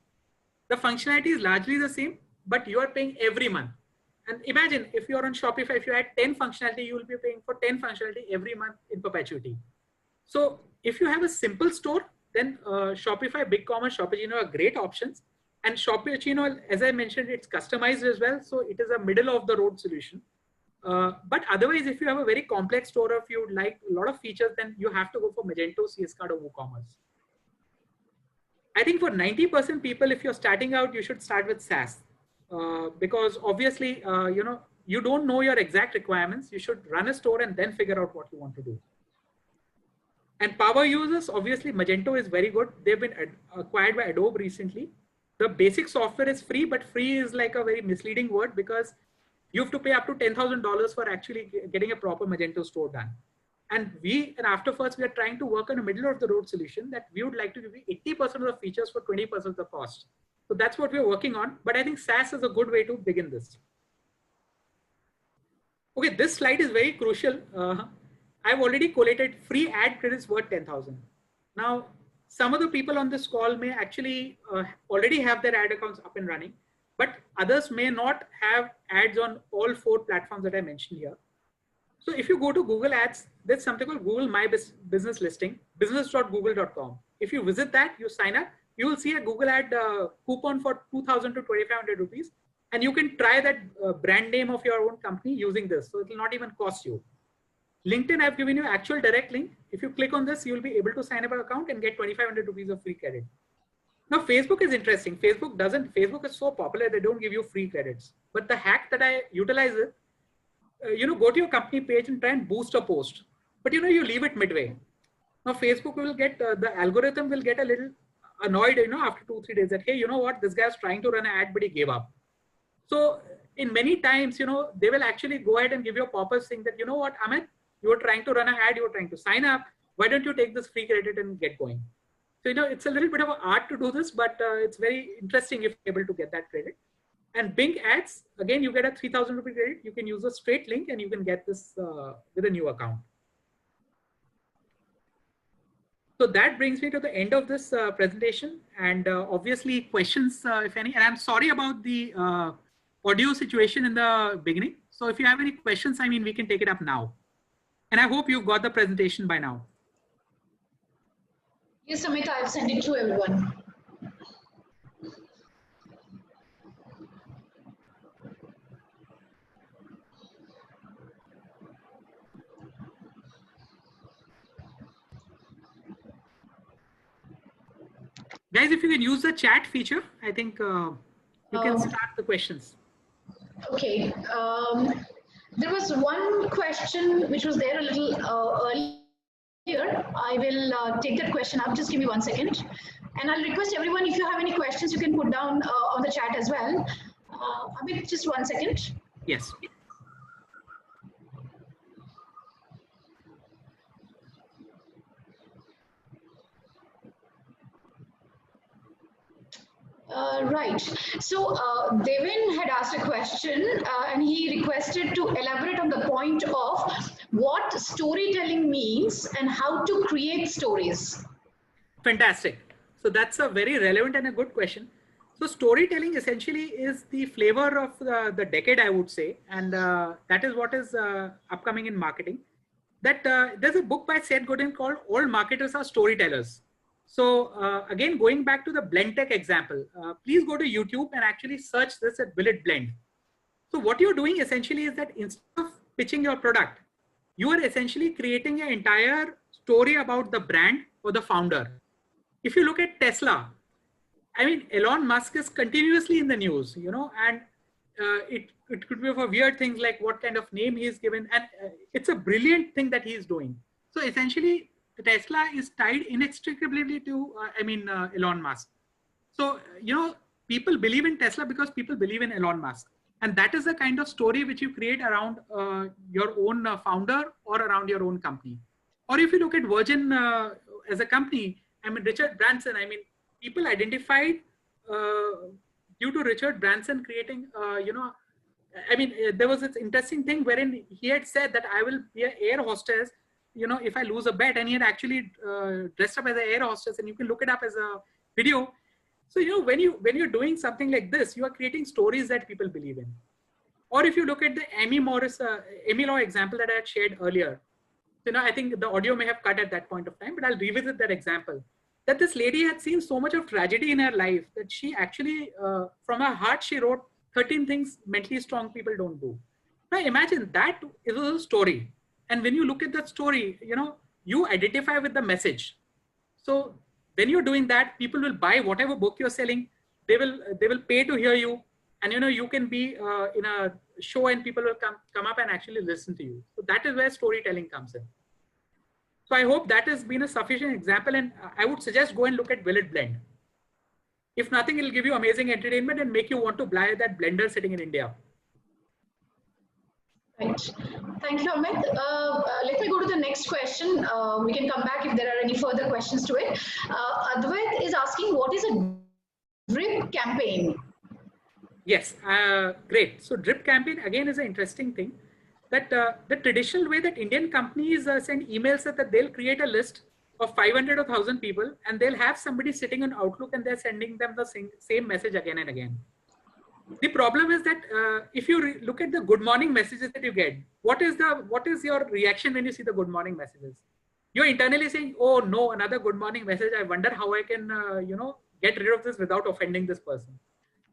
The functionality is largely the same, but you are paying every month. And imagine if you're on Shopify, if you add 10 functionality, you will be paying for 10 functionality every month in perpetuity. So if you have a simple store, then Shopify, BigCommerce, Shopachino are great options. And Shopachino, as I mentioned, it's customized as well. So it is a middle of the road solution. But otherwise, if you have a very complex store, or if you would like a lot of features, then you have to go for Magento, CS Card or WooCommerce. I think for 90% people, if you're starting out, you should start with SaaS. Because obviously, you don't know your exact requirements. You should run a store and then figure out what you want to do. And power users, obviously, Magento is very good. They've been acquired by Adobe recently. The basic software is free, but free is like a very misleading word because you have to pay up to $10,000 for actually getting a proper Magento store done. And we, and AfterFirst, we are trying to work on a middle of the road solution that we would like to give you 80% of the features for 20% of the cost. So that's what we're working on. But I think SaaS is a good way to begin this. Okay, this slide is very crucial. I've already collated free ad credits worth 10,000. Now, some of the people on this call may actually already have their ad accounts up and running. but others may not have ads on all 4 platforms that I mentioned here. So if you go to Google Ads, there's something called Google My Business Listing, business.google.com. If you visit that, you sign up, you will see a Google ad coupon for 2,000 to 2,500 rupees. And you can try that brand name of your own company using this. So it will not even cost you. LinkedIn, I've given you actual direct link. If you click on this, you'll be able to sign up an account and get 2,500 rupees of free credit. Now, Facebook is interesting. Facebook is so popular, they don't give you free credits. But the hack that I utilize is, go to your company page and try and boost a post. But, you leave it midway. Now, Facebook will get, the algorithm will get a little annoyed, after 2-3 days that, hey, you know what, this guy's trying to run an ad, but he gave up. So in many times, they will actually go ahead and give you a pop-up saying that, you know what, Amit, you were trying to run an ad, you were trying to sign up. Why don't you take this free credit and get going? So, it's a little bit of an art to do this, but it's very interesting if you're able to get that credit. And Bing Ads, again, you get a 3,000 rupee credit. You can use a straight link and you can get this with a new account. So that brings me to the end of this presentation, and obviously questions, if any, and I'm sorry about the audio situation in the beginning. So if you have any questions, we can take it up now. And I hope you've got the presentation by now. Yes, Amit, I've sent it to everyone. Guys, if you can use the chat feature, I think you can start the questions. Okay. There was one question which was there a little earlier. I will take that question up. Just give me 1 second. And I'll request everyone, if you have any questions, you can put down on the chat as well. Amit, just 1 second. Yes. Right. So Devin had asked a question and he requested to elaborate on the point of what storytelling means and how to create stories. Fantastic. So that's a very relevant and a good question. So storytelling essentially is the flavor of the decade, I would say. And that is what is upcoming in marketing. That there's a book by Seth Godin called All Marketers Are Storytellers. So again, going back to the Blendtec example, please go to YouTube and actually search this at Will It Blend. So what you're doing essentially is that instead of pitching your product, you are essentially creating an entire story about the brand or the founder. If you look at Tesla, Elon Musk is continuously in the news, and it could be for weird things like what kind of name he's given. And it's a brilliant thing that he's doing. So essentially, Tesla is tied inextricably to, Elon Musk. So, people believe in Tesla because people believe in Elon Musk. And that is the kind of story which you create around your own founder or around your own company. Or if you look at Virgin as a company, Richard Branson, people identified due to Richard Branson creating, there was this interesting thing wherein he had said that I will be an air hostess, if I lose a bet, and he had actually dressed up as an air hostess, and you can look it up as a video. So, when you're doing something like this, you are creating stories that people believe in. Or if you look at the Amy Law example that I had shared earlier, I think the audio may have cut at that point of time, but I'll revisit that example. That this lady had seen so much of tragedy in her life that she actually, from her heart, she wrote 13 things mentally strong people don't do. Now imagine that is a story. And when you look at that story, you identify with the message. So when you're doing that, people will buy whatever book you're selling. They will pay to hear you. And, you can be in a show and people will come up and actually listen to you. So that is where storytelling comes in. So I hope that has been a sufficient example. And I would suggest go and look at Will It Blend. If nothing, it'll give you amazing entertainment and make you want to buy that blender sitting in India. Right. Thank you, Amit. Let me go to the next question. We can come back if there are any further questions to it. Advait is asking, what is a drip campaign? Yes, great. So drip campaign, again, is an interesting thing. That the traditional way that Indian companies send emails that they'll create a list of 500 or 1,000 people, and they'll have somebody sitting on Outlook and they're sending them the same message again and again. The problem is that if you look at the good morning messages that you get, what is your reaction when you see the good morning messages? You're internally saying, "Oh no, another good morning message. I wonder how I can, get rid of this without offending this person."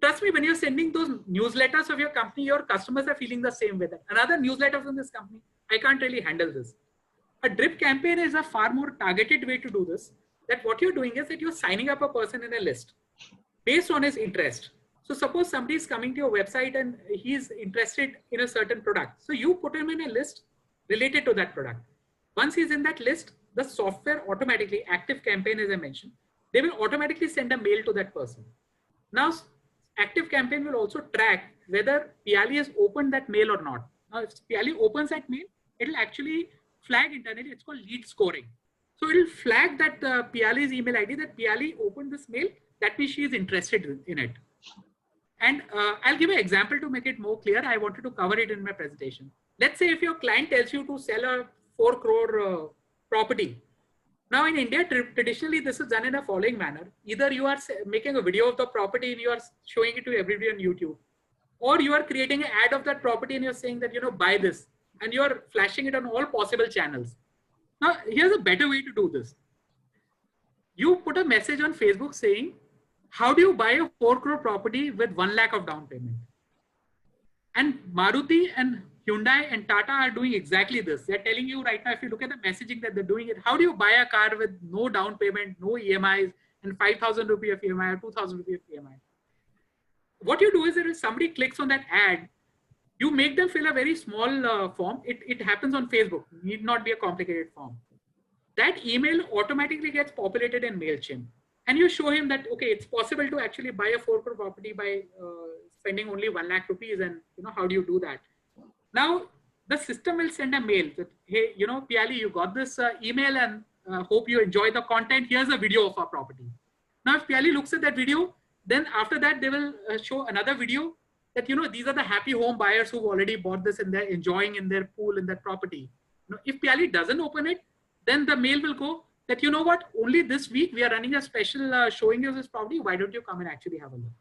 Trust me, when you're sending those newsletters of your company, your customers are feeling the same way. That another newsletter from this company, I can't really handle this. A drip campaign is a far more targeted way to do this. That what you're doing is that you're signing up a person in a list based on his interest. So suppose somebody is coming to your website and he's interested in a certain product. So you put him in a list related to that product. Once he's in that list, the software automatically, Active Campaign as I mentioned, they will automatically send a mail to that person. Now, Active Campaign will also track whether Piali has opened that mail or not. Now, if Piali opens that mail, it'll actually flag internally. It's called lead scoring. So it'll flag that Piali's email ID that Piali opened this mail. That means she is interested in it. And I'll give an example to make it more clear. I wanted to cover it in my presentation. Let's say if your client tells you to sell a 4 crore property. Now in India, traditionally, this is done in a following manner. Either you are making a video of the property and you are showing it to everybody on YouTube, or you are creating an ad of that property and you're saying that, buy this, and you're flashing it on all possible channels. Now, here's a better way to do this. You put a message on Facebook saying, how do you buy a 4 crore property with 1 lakh of down payment? And Maruti and Hyundai and Tata are doing exactly this. They're telling you right now, if you look at the messaging that they're doing it, how do you buy a car with no down payment, no EMIs, and 5,000 rupee of EMI or 2,000 rupee of EMI? What you do is that if somebody clicks on that ad, you make them fill a very small form. It happens on Facebook. It need not be a complicated form. That email automatically gets populated in MailChimp. And you show him that, okay, it's possible to actually buy a 4 crore property by spending only 1 lakh rupees. And, how do you do that? Now, the system will send a mail that, hey, Piali, you got this email and hope you enjoy the content. Here's a video of our property. Now, if Piali looks at that video, then after that, they will show another video that, these are the happy home buyers who've already bought this and they're enjoying in their pool in that property. If Piali doesn't open it, then the mail will go that, what, only this week we are running a special showing you this property. Why don't you come and actually have a look?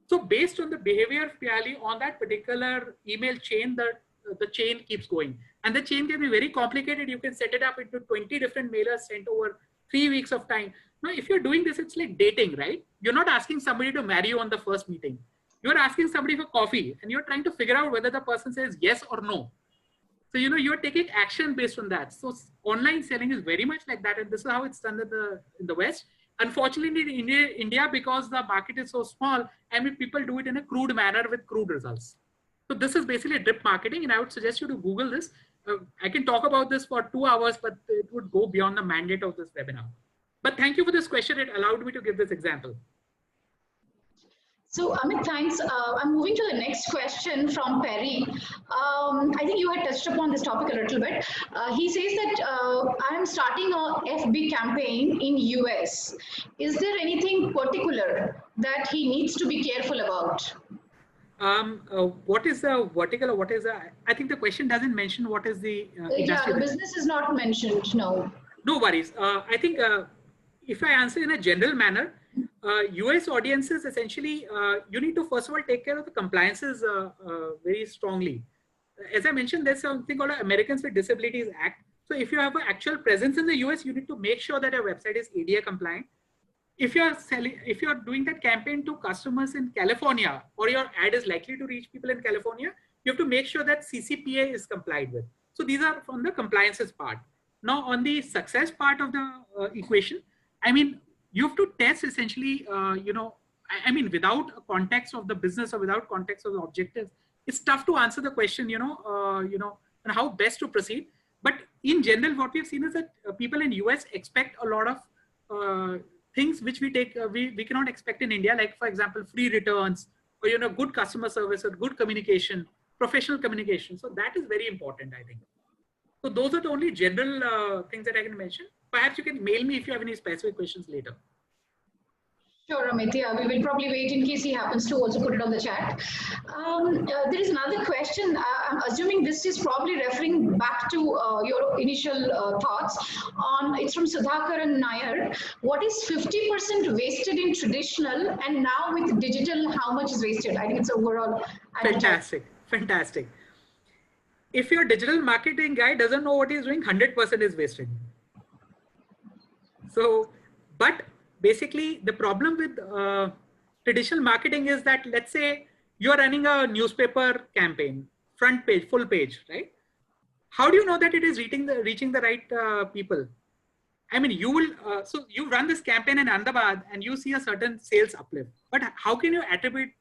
So based on the behavior of Piali on that particular email chain, the chain keeps going. And the chain can be very complicated. You can set it up into 20 different mailers sent over 3 weeks of time. Now, if you're doing this, it's like dating, right? You're not asking somebody to marry you on the first meeting. You're asking somebody for coffee and you're trying to figure out whether the person says yes or no. So, you're taking action based on that. So online selling is very much like that. And this is how it's done in the West. Unfortunately, in India, because the market is so small, people do it in a crude manner with crude results. So this is basically drip marketing. And I would suggest you to Google this. I can talk about this for 2 hours, but it would go beyond the mandate of this webinar. But thank you for this question. It allowed me to give this example. So Amit, thanks. I'm moving to the next question from Perry. I think you had touched upon this topic a little bit. He says that I'm starting a FB campaign in US. Is there anything particular that he needs to be careful about? What is the vertical or what is the, I think the question doesn't mention what is the industry. Yeah, the business is not mentioned, no. No worries. I think if I answer in a general manner, US audiences essentially, you need to first of all take care of the compliances very strongly. As I mentioned, there's something called Americans with Disabilities Act. So if you have an actual presence in the US, you need to make sure that your website is ADA compliant. If you're doing that campaign to customers in California, or your ad is likely to reach people in California, you have to make sure that CCPA is complied with. So these are from the compliances part. Now on the success part of the equation, you have to test essentially, without a context of the business or without context of the objectives, it's tough to answer the question, and how best to proceed. But in general, what we've seen is that people in US expect a lot of things which we cannot expect in India, like for example, free returns, or good customer service or good communication, professional communication. So that is very important, I think. So those are the only general things that I can mention. Perhaps you can mail me if you have any specific questions later. Sure, Amit. Yeah, we will probably wait in case he happens to also put it on the chat. There is another question. I'm assuming this is probably referring back to your initial thoughts on. It's from Sudhakaran Nair. What is 50% wasted in traditional, and now with digital, how much is wasted? I think it's overall. Fantastic, fantastic. If your digital marketing guy doesn't know what he's doing, 100% is wasted. So, but basically the problem with traditional marketing is that, let's say you're running a newspaper campaign, front page, full page, right? How do you know that it is reaching the right people? I mean, you will, so you run this campaign in Ahmedabad and you see a certain sales uplift, but how can you attribute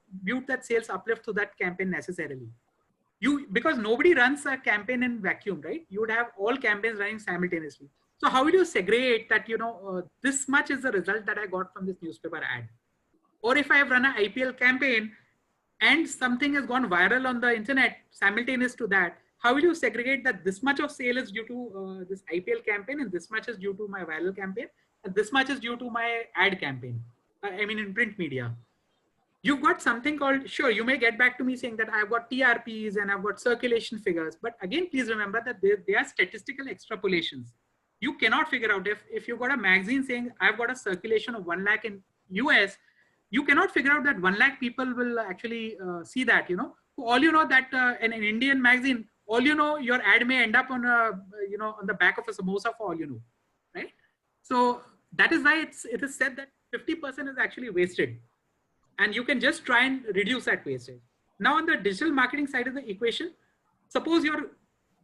that sales uplift to that campaign necessarily? Because nobody runs a campaign in vacuum, right? You would have all campaigns running simultaneously. So how will you segregate that, this much is the result that I got from this newspaper ad? Or if I have run an IPL campaign and something has gone viral on the internet simultaneous to that, how will you segregate that this much of sale is due to this IPL campaign and this much is due to my viral campaign and this much is due to my ad campaign? I mean, in print media. You've got something called, sure, you may get back to me saying that I've got TRPs and I've got circulation figures. But again, please remember that they are statistical extrapolations. You cannot figure out if you've got a magazine saying I've got a circulation of 1 lakh in US, you cannot figure out that 1 lakh people will actually see that, All you know that in an Indian magazine, all you know, your ad may end up on on the back of a samosa for all you know, right? So that is why it is said that 50% is actually wasted. And you can just try and reduce that wastage. Now on the digital marketing side of the equation, suppose your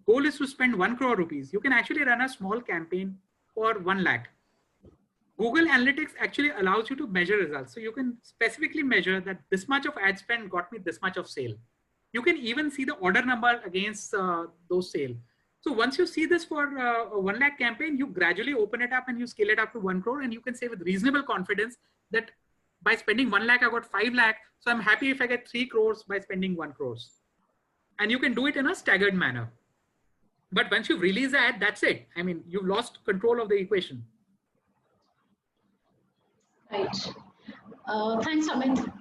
goal is to spend 1 crore rupees. You can actually run a small campaign for 1 lakh. Google Analytics actually allows you to measure results. So you can specifically measure that this much of ad spend got me this much of sale. You can even see the order number against those sales. So once you see this for a 1 lakh campaign, you gradually open it up and you scale it up to 1 crore. And you can say with reasonable confidence that by spending 1 lakh, I got 5 lakh. So I'm happy if I get 3 crores by spending 1 crores. And you can do it in a staggered manner. But once you've released the ad, that's it. I mean, you've lost control of the equation. Right. Thanks, Amit.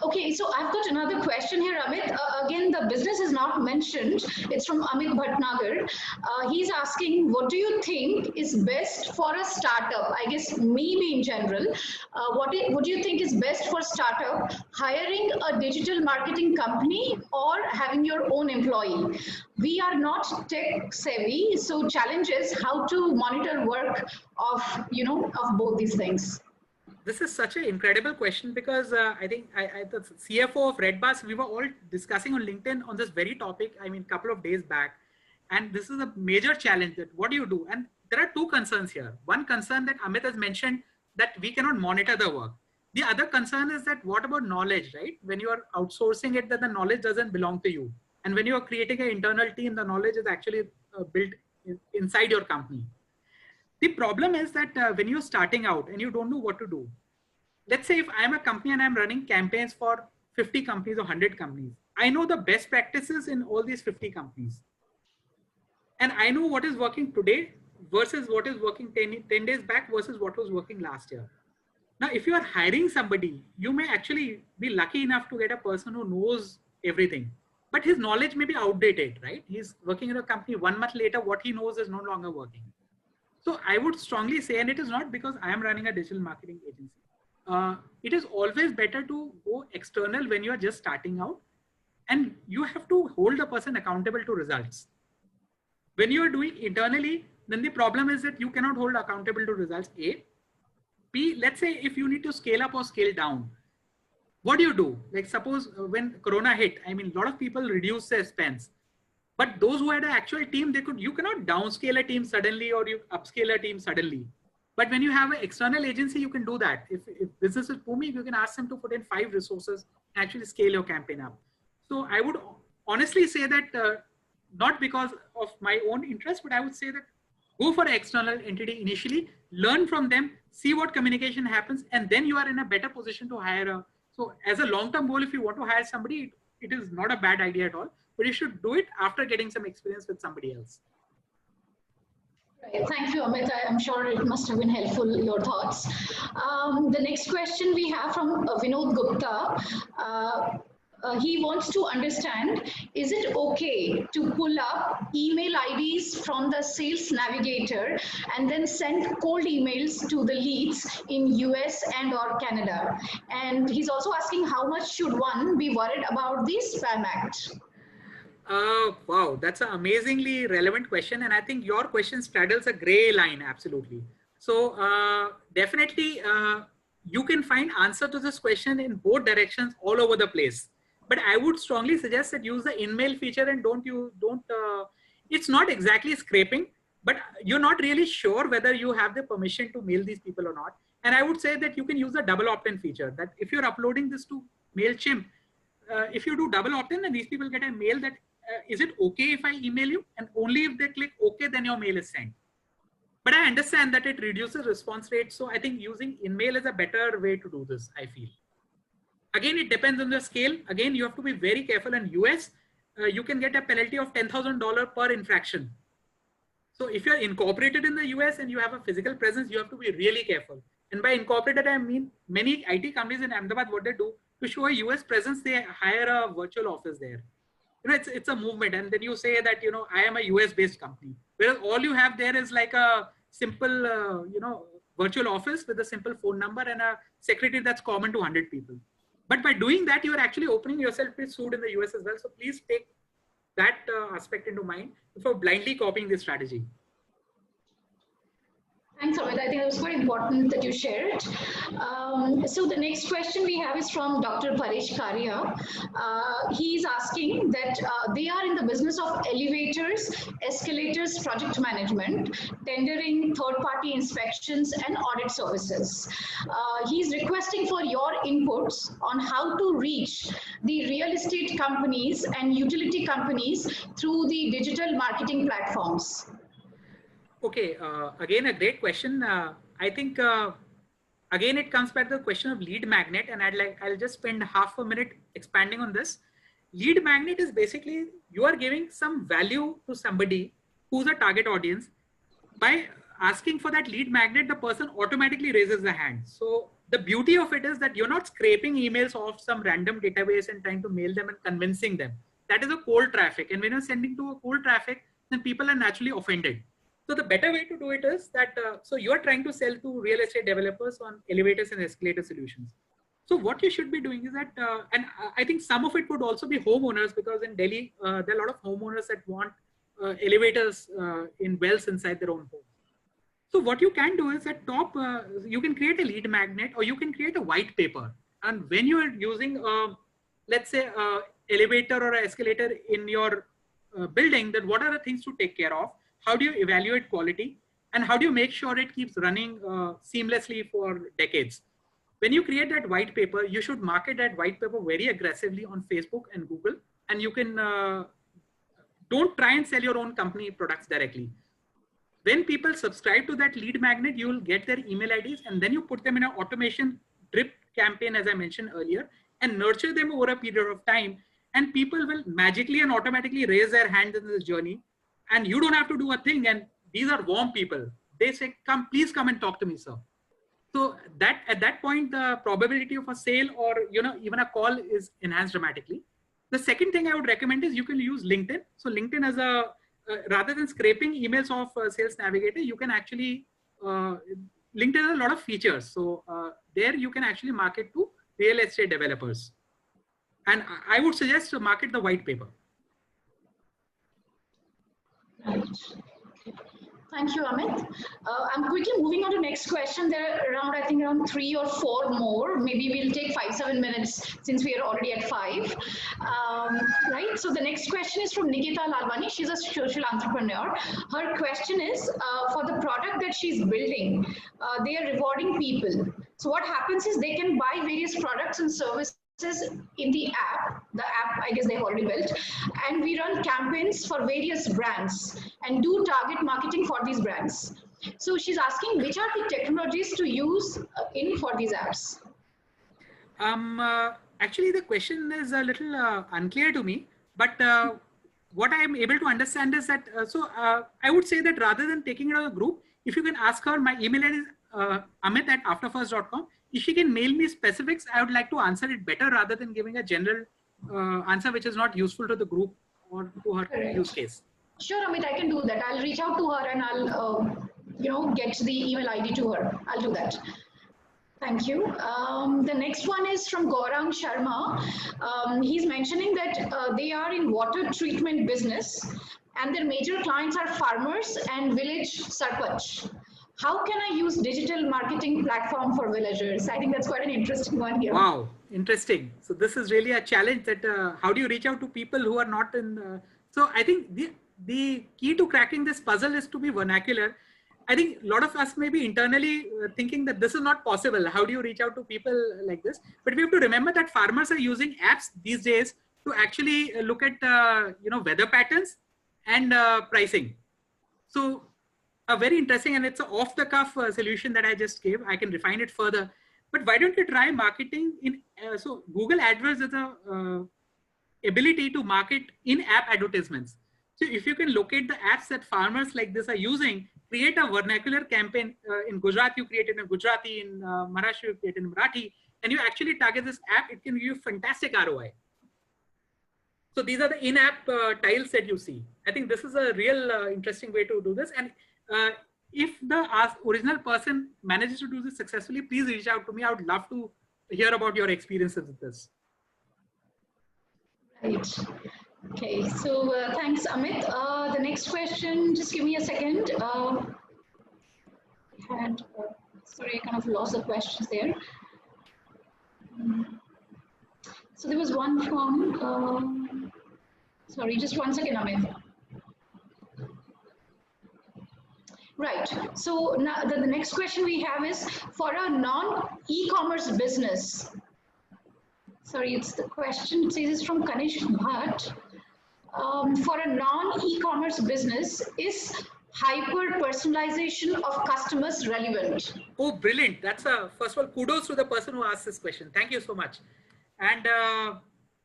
Okay, so I've got another question here, Amit. Again, the business is not mentioned. It's from Amit Bhatnagar. He's asking, what do you think is best for a startup? I guess maybe in general. What do you think is best for startup? Hiring a digital marketing company or having your own employee? We are not tech savvy, so challenge is how to monitor work of both these things. This is such an incredible question because I think the CFO of Redbus, we were all discussing on LinkedIn on this very topic, a couple of days back. And this is a major challenge that what do you do? And there are two concerns here. One concern that Amit has mentioned that we cannot monitor the work. The other concern is that what about knowledge, right? When you are outsourcing it, that the knowledge doesn't belong to you. And when you are creating an internal team, the knowledge is actually built inside your company. The problem is that when you're starting out and you don't know what to do, let's say if I'm a company and I'm running campaigns for 50 companies or 100 companies, I know the best practices in all these 50 companies. And I know what is working today versus what is working 10 days back versus what was working last year. Now, if you are hiring somebody, you may actually be lucky enough to get a person who knows everything, but his knowledge may be outdated, right? He's working in a company 1 month later, what he knows is no longer working. So I would strongly say, and it is not because I am running a digital marketing agency. It is always better to go external when you are just starting out, and you have to hold the person accountable to results. When you are doing internally, then the problem is that you cannot hold accountable to results, A. B, let's say if you need to scale up or scale down, what do you do? Like suppose when Corona hit, a lot of people reduced their spends. But those who had an actual team, you cannot downscale a team suddenly or you upscale a team suddenly. But when you have an external agency, you can do that. If business is booming, you can ask them to put in 5 resources and actually scale your campaign up. So I would honestly say that not because of my own interest, but I would say that go for an external entity initially, learn from them, see what communication happens, and then you are in a better position to hire so as a long-term goal, if you want to hire somebody, it is not a bad idea at all. But you should do it after getting some experience with somebody else. Right. Thank you, Amit. I'm sure it must have been helpful, your thoughts. The next question we have from Vinod Gupta. He wants to understand, is it okay to pull up email IDs from the sales navigator and then send cold emails to the leads in US and or Canada? And he's also asking how much should one be worried about the Spam Act? Wow, that's an amazingly relevant question. And I think your question straddles a gray line, absolutely. So definitely you can find answer to this question in both directions all over the place. But I would strongly suggest that use the in-mail feature and it's not exactly scraping, but you're not really sure whether you have the permission to mail these people or not. And I would say that you can use the double opt-in feature, that if you're uploading this to MailChimp, if you do double opt-in, then these people get a mail that is it okay if I email you? And only if they click okay, then your mail is sent. But I understand that it reduces response rate. So I think using in-mail is a better way to do this, I feel. Again, it depends on the scale. Again, you have to be very careful. In US, you can get a penalty of $10,000 per infraction. So if you're incorporated in the US and you have a physical presence, you have to be really careful. And by incorporated, I mean many IT companies in Ahmedabad, what they do, to show a US presence, they hire a virtual office there. You know, it's a movement. And then you say that, you know, I am a US based company. Whereas all you have there is like a simple, virtual office with a simple phone number and a secretary that's common to 100 people. But by doing that, you're actually opening yourself to be sued in the US as well. So please take that aspect into mind before blindly copying this strategy. Thanks, Amit. I think it was quite important that you shared. So the next question we have is from Dr. Paresh Karia. He's asking that they are in the business of elevators, escalators, project management, tendering, third-party inspections, and audit services. He's requesting for your inputs on how to reach the real estate companies and utility companies through the digital marketing platforms. Okay, again, a great question. I think, again, it comes back to the question of lead magnet, and I'll just spend half a minute expanding on this. Lead magnet is basically, you are giving some value to somebody who's a target audience. By asking for that lead magnet, the person automatically raises the hand. So the beauty of it is that you're not scraping emails off some random database and trying to mail them and convincing them. That is a cold traffic. And when you're sending to a cold traffic, then people are naturally offended. So the better way to do it is that, so you're trying to sell to real estate developers on elevators and escalator solutions. So what you should be doing is that, and I think some of it would also be homeowners, because in Delhi, there are a lot of homeowners that want elevators in wells inside their own home. So what you can do is at top, you can create a lead magnet, or you can create a white paper. And when you are using, let's say, elevator or escalator in your building, then what are the things to take care of? How do you evaluate quality, and how do you make sure it keeps running seamlessly for decades? When you create that white paper, you should market that white paper very aggressively on Facebook and Google. And you can, don't try and sell your own company products directly. When people subscribe to that lead magnet, you will get their email IDs, and then you put them in an automation drip campaign, as I mentioned earlier, and nurture them over a period of time. And people will magically and automatically raise their hands in this journey. And you don't have to do a thing. And these are warm people. They say, come, please come and talk to me, sir. So that at that point, the probability of a sale or, even a call is enhanced dramatically. The second thing I would recommend is you can use LinkedIn. So LinkedIn as a, rather than scraping emails off Sales Navigator, you can actually, LinkedIn has a lot of features. So there you can actually market to real estate developers. And I would suggest to market the white paper. Right. Thank you, Amit. I'm quickly moving on to next question. There are around 3 or 4 more. Maybe we'll take 5-7 minutes since we are already at 5. Right. So the next question is from Nikita Lalwani. She's a social entrepreneur. Her question is for the product that she's building, they are rewarding people. So what happens is they can buy various products and services in the app I guess they've already built, and we run campaigns for various brands and do target marketing for these brands. So she's asking which are the technologies to use for these apps. Actually the question is a little unclear to me, but what I am able to understand is that, I would say that rather than taking it as a group, if you can ask her, my email ID is amit@afterfirst.com. If she can mail me specifics, I would like to answer it better rather than giving a general answer which is not useful to the group or to her use case. Sure, Amit, I can do that. I'll reach out to her and I'll, get the email ID to her. I'll do that. Thank you. The next one is from Gaurang Sharma. He's mentioning that they are in water treatment business and their major clients are farmers and village sarpanch. How can I use digital marketing platform for villagers? I think that's quite an interesting one here. Wow, interesting. So this is really a challenge that how do you reach out to people who are not in... So I think the key to cracking this puzzle is to be vernacular. I think a lot of us may be internally thinking that this is not possible. How do you reach out to people like this? But we have to remember that farmers are using apps these days to actually look at weather patterns and pricing. So a very interesting, and it's an off-the-cuff solution that I just gave. I can refine it further. But why don't you try marketing in? So Google AdWords is a ability to market in-app advertisements. So if you can locate the apps that farmers like this are using, create a vernacular campaign. In Gujarat, you create it in Gujarati, in Maharashtra, you create it in Marathi, and you actually target this app, it can give you fantastic ROI. So these are the in-app tiles that you see. I think this is a real interesting way to do this. And if the original person manages to do this successfully, please reach out to me. I would love to hear about your experiences with this. Right. Okay, so thanks, Amit. The next question, just give me a second. Sorry, I kind of lost the questions there. So there was one from, sorry, just 1 second, Amit. Right, so now the next question we have is, for a non-e-commerce business, sorry, it's the question, it says it's from Kanish Bhatt. For a non-e-commerce business, is hyper-personalization of customers relevant? Oh, brilliant. That's first of all, kudos to the person who asked this question. Thank you so much. And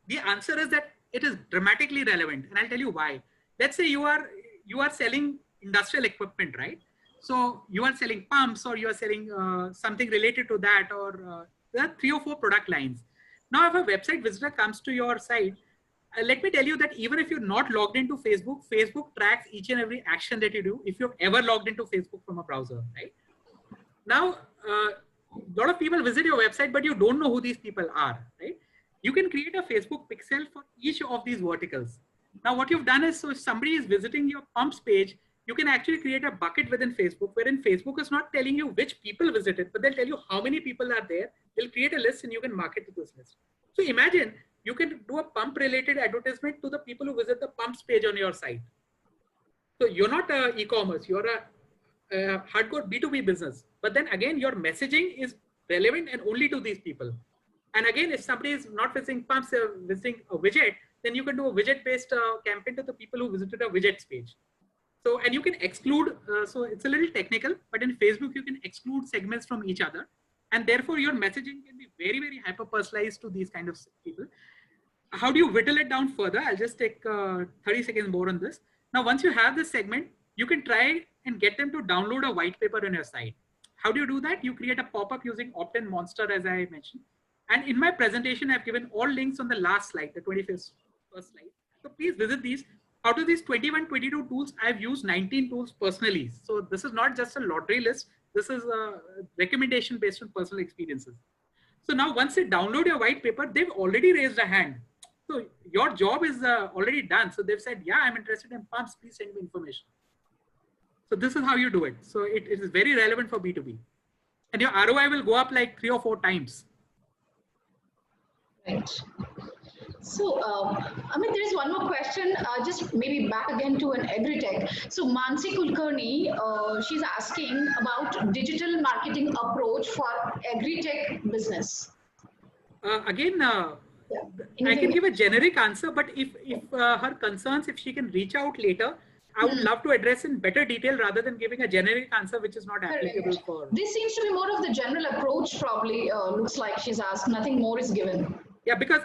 the answer is that it is dramatically relevant. And I'll tell you why. Let's say you are selling industrial equipment, right? So you are selling pumps, or you are selling something related to that, or there are 3 or 4 product lines. Now, if a website visitor comes to your site, let me tell you that even if you're not logged into Facebook, Facebook tracks each and every action that you do if you've ever logged into Facebook from a browser, right? Now, a lot of people visit your website, but you don't know who these people are, right? You can create a Facebook pixel for each of these verticals. Now, what you've done is, so if somebody is visiting your pumps page, you can actually create a bucket within Facebook, wherein Facebook is not telling you which people visited, but they'll tell you how many people are there. They'll create a list and you can market to this list. So imagine you can do a pump related advertisement to the people who visit the pumps page on your site. So you're not e-commerce, you're a hardcore B2B business. But then again, your messaging is relevant and only to these people. And again, if somebody is not visiting pumps, they're visiting a widget, then you can do a widget based campaign to the people who visited a widgets page. So, and you can exclude, so it's a little technical, but in Facebook, you can exclude segments from each other. And therefore your messaging can be very, very hyper personalized to these kind of people. How do you whittle it down further? I'll just take 30 seconds more on this. Now, once you have this segment, you can try and get them to download a white paper on your site. How do you do that? You create a pop-up using Opt-in Monster, as I mentioned. And in my presentation, I've given all links on the last slide, the 21st slide. So please visit these. Out of these 21, 22 tools, I've used 19 tools personally. So this is not just a lottery list. This is a recommendation based on personal experiences. So now once they download your white paper, they've already raised a hand. So your job is already done. So they've said, yeah, I'm interested in pumps. Please send me information. So this is how you do it. So it is very relevant for B2B. And your ROI will go up like 3 or 4 times. Right. So, Amit, there is one more question, just maybe back again to an agri-tech. So Mansi Kulkarni, she's asking about digital marketing approach for agri-tech business. Again, I can give a generic answer, but if her concerns, if she can reach out later, I would love to address in better detail rather than giving a generic answer, which is not applicable for. This seems to be more of the general approach, probably looks like she's asked, nothing more is given. Yeah, because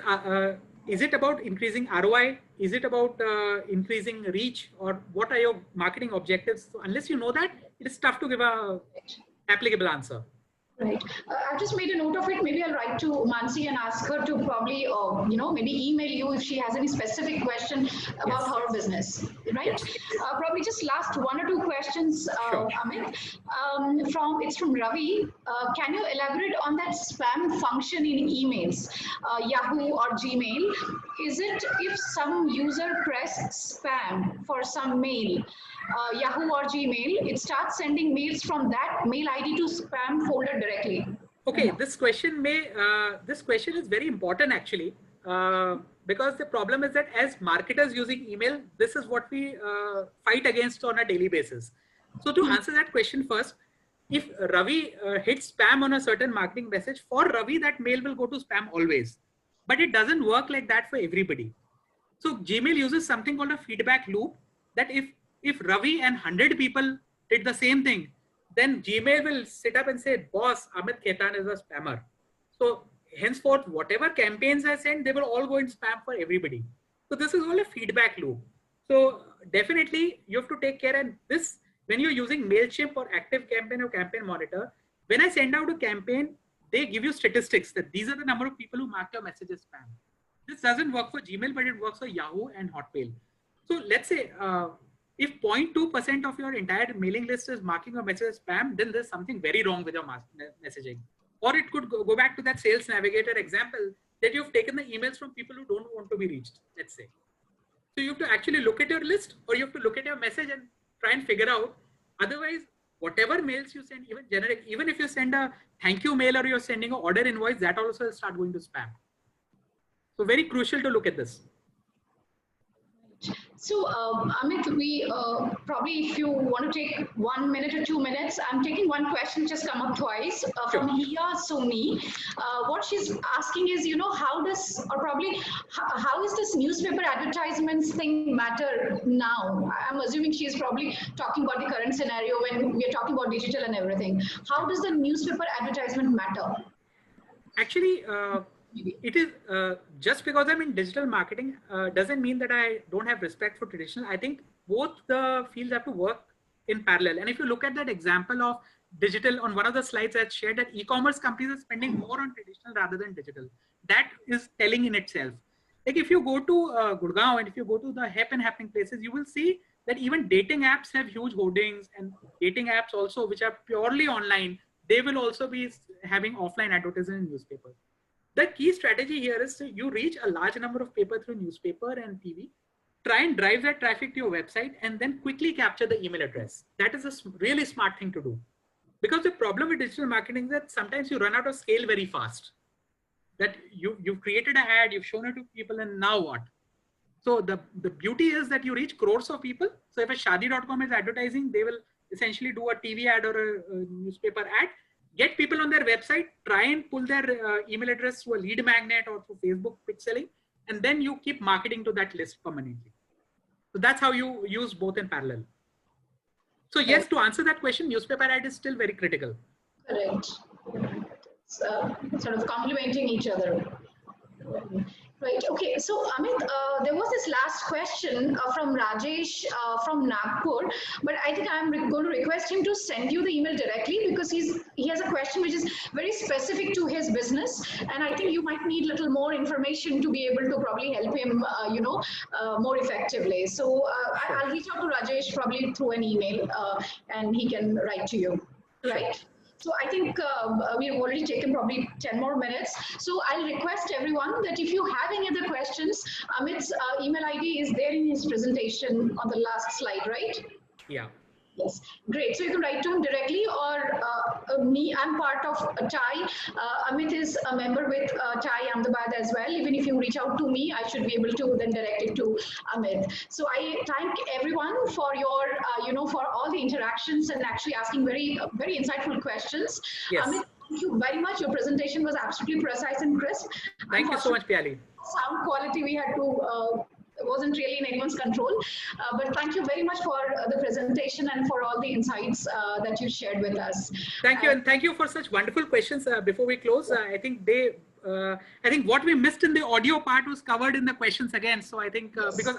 is it about increasing ROI? Is it about increasing reach? Or what are your marketing objectives? So unless you know that, it is tough to give a applicable answer. Right. I've just made a note of it. Maybe I'll write to Mansi and ask her to probably, maybe email you if she has any specific question about Yes. her business, right? Yes. Probably just last one or two questions, Sure. Amit. It's from Ravi. Can you elaborate on that spam function in emails, Yahoo or Gmail? Is it if some user press spam for some mail, Yahoo or Gmail, it starts sending mails from that mail ID to spam folder directly? Okay, this question is very important actually, because the problem is that as marketers using email, this is what we fight against on a daily basis. So to answer that question first, if Ravi hits spam on a certain marketing message, for Ravi that mail will go to spam always, but it doesn't work like that for everybody. So Gmail uses something called a feedback loop, that if Ravi and 100 people did the same thing, then Gmail will sit up and say, boss, Amit Khaitan is a spammer. So henceforth, whatever campaigns I send, they will all go in spam for everybody. So this is all a feedback loop. So definitely you have to take care. And this, when you're using MailChimp or ActiveCampaign or Campaign Monitor, when I send out a campaign, they give you statistics that these are the number of people who mark your messages spam. This doesn't work for Gmail, but it works for Yahoo and Hotmail. So let's say if 0.2% of your entire mailing list is marking your message as spam, then there's something very wrong with your messaging. Or it could go back to that Sales Navigator example that you've taken the emails from people who don't want to be reached, let's say. So you have to actually look at your list, or you have to look at your message and try and figure out. Otherwise, whatever mails you send, even generic, even if you send a thank you mail or you're sending an order invoice, that also will start going to spam. So very crucial to look at this. So, Amit, we probably, if you want to take 1 minute or 2 minutes, I'm taking one question which has come up twice from Hiya Soni. What she's asking is, how does, or probably, how is this newspaper advertisements thing matter now? I'm assuming she's probably talking about the current scenario when we're talking about digital and everything. How does the newspaper advertisement matter? Actually, it is just because I'm in digital marketing doesn't mean that I don't have respect for traditional. I think both the fields have to work in parallel. And if you look at that example of digital on one of the slides I shared, that e-commerce companies are spending more on traditional rather than digital. That is telling in itself. Like if you go to Gurgaon and if you go to the hip and happening places, you will see that even dating apps have huge hoardings, and dating apps also, which are purely online, they will also be having offline advertising in newspapers. The key strategy here is you reach a large number of people through newspaper and TV, try and drive that traffic to your website, and then quickly capture the email address. That is a really smart thing to do. Because the problem with digital marketing is that sometimes you run out of scale very fast. That you've created an ad, you've shown it to people, and now what? So the beauty is that you reach crores of people. So if a Shaadi.com is advertising, they will essentially do a TV ad or a newspaper ad, get people on their website, try and pull their email address through a lead magnet or through Facebook pitch selling, and then you keep marketing to that list permanently. So that's how you use both in parallel. So yes, to answer that question, newspaper ad is still very critical. Correct. Sort of complementing each other. Right. Okay. So, Amit, there was this last question from Rajesh from Nagpur, but I think I'm going to request him to send you the email directly because he has a question which is very specific to his business, and I think you might need a little more information to be able to probably help him, more effectively. So, I'll reach out to Rajesh probably through an email, and he can write to you. Right. So I think we've already taken probably 10 more minutes. So I'll request everyone that if you have any other questions, Amit's email ID is there in his presentation on the last slide, right? Yeah. Yes, great. So you can write to him directly, or me. I'm part of TIE. Amit is a member with TIE Ahmedabad as well. Even if you reach out to me, I should be able to then direct it to Amit. So I thank everyone for your, for all the interactions and actually asking very, very insightful questions. Yes. Amit, thank you very much. Your presentation was absolutely precise and crisp. Thank you so much, Piali. Sound quality we had to. Wasn't really in anyone's control, but thank you very much for the presentation and for all the insights that you shared with us. Thank you, and thank you for such wonderful questions. Before we close, I think they I think what we missed in the audio part was covered in the questions again. So I think because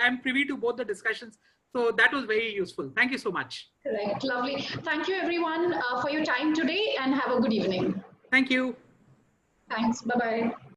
I'm privy to both the discussions, so that was very useful. Thank you so much. Correct. Lovely. Thank you, everyone, for your time today, and have a good evening. Thank you. Thanks. Bye-bye.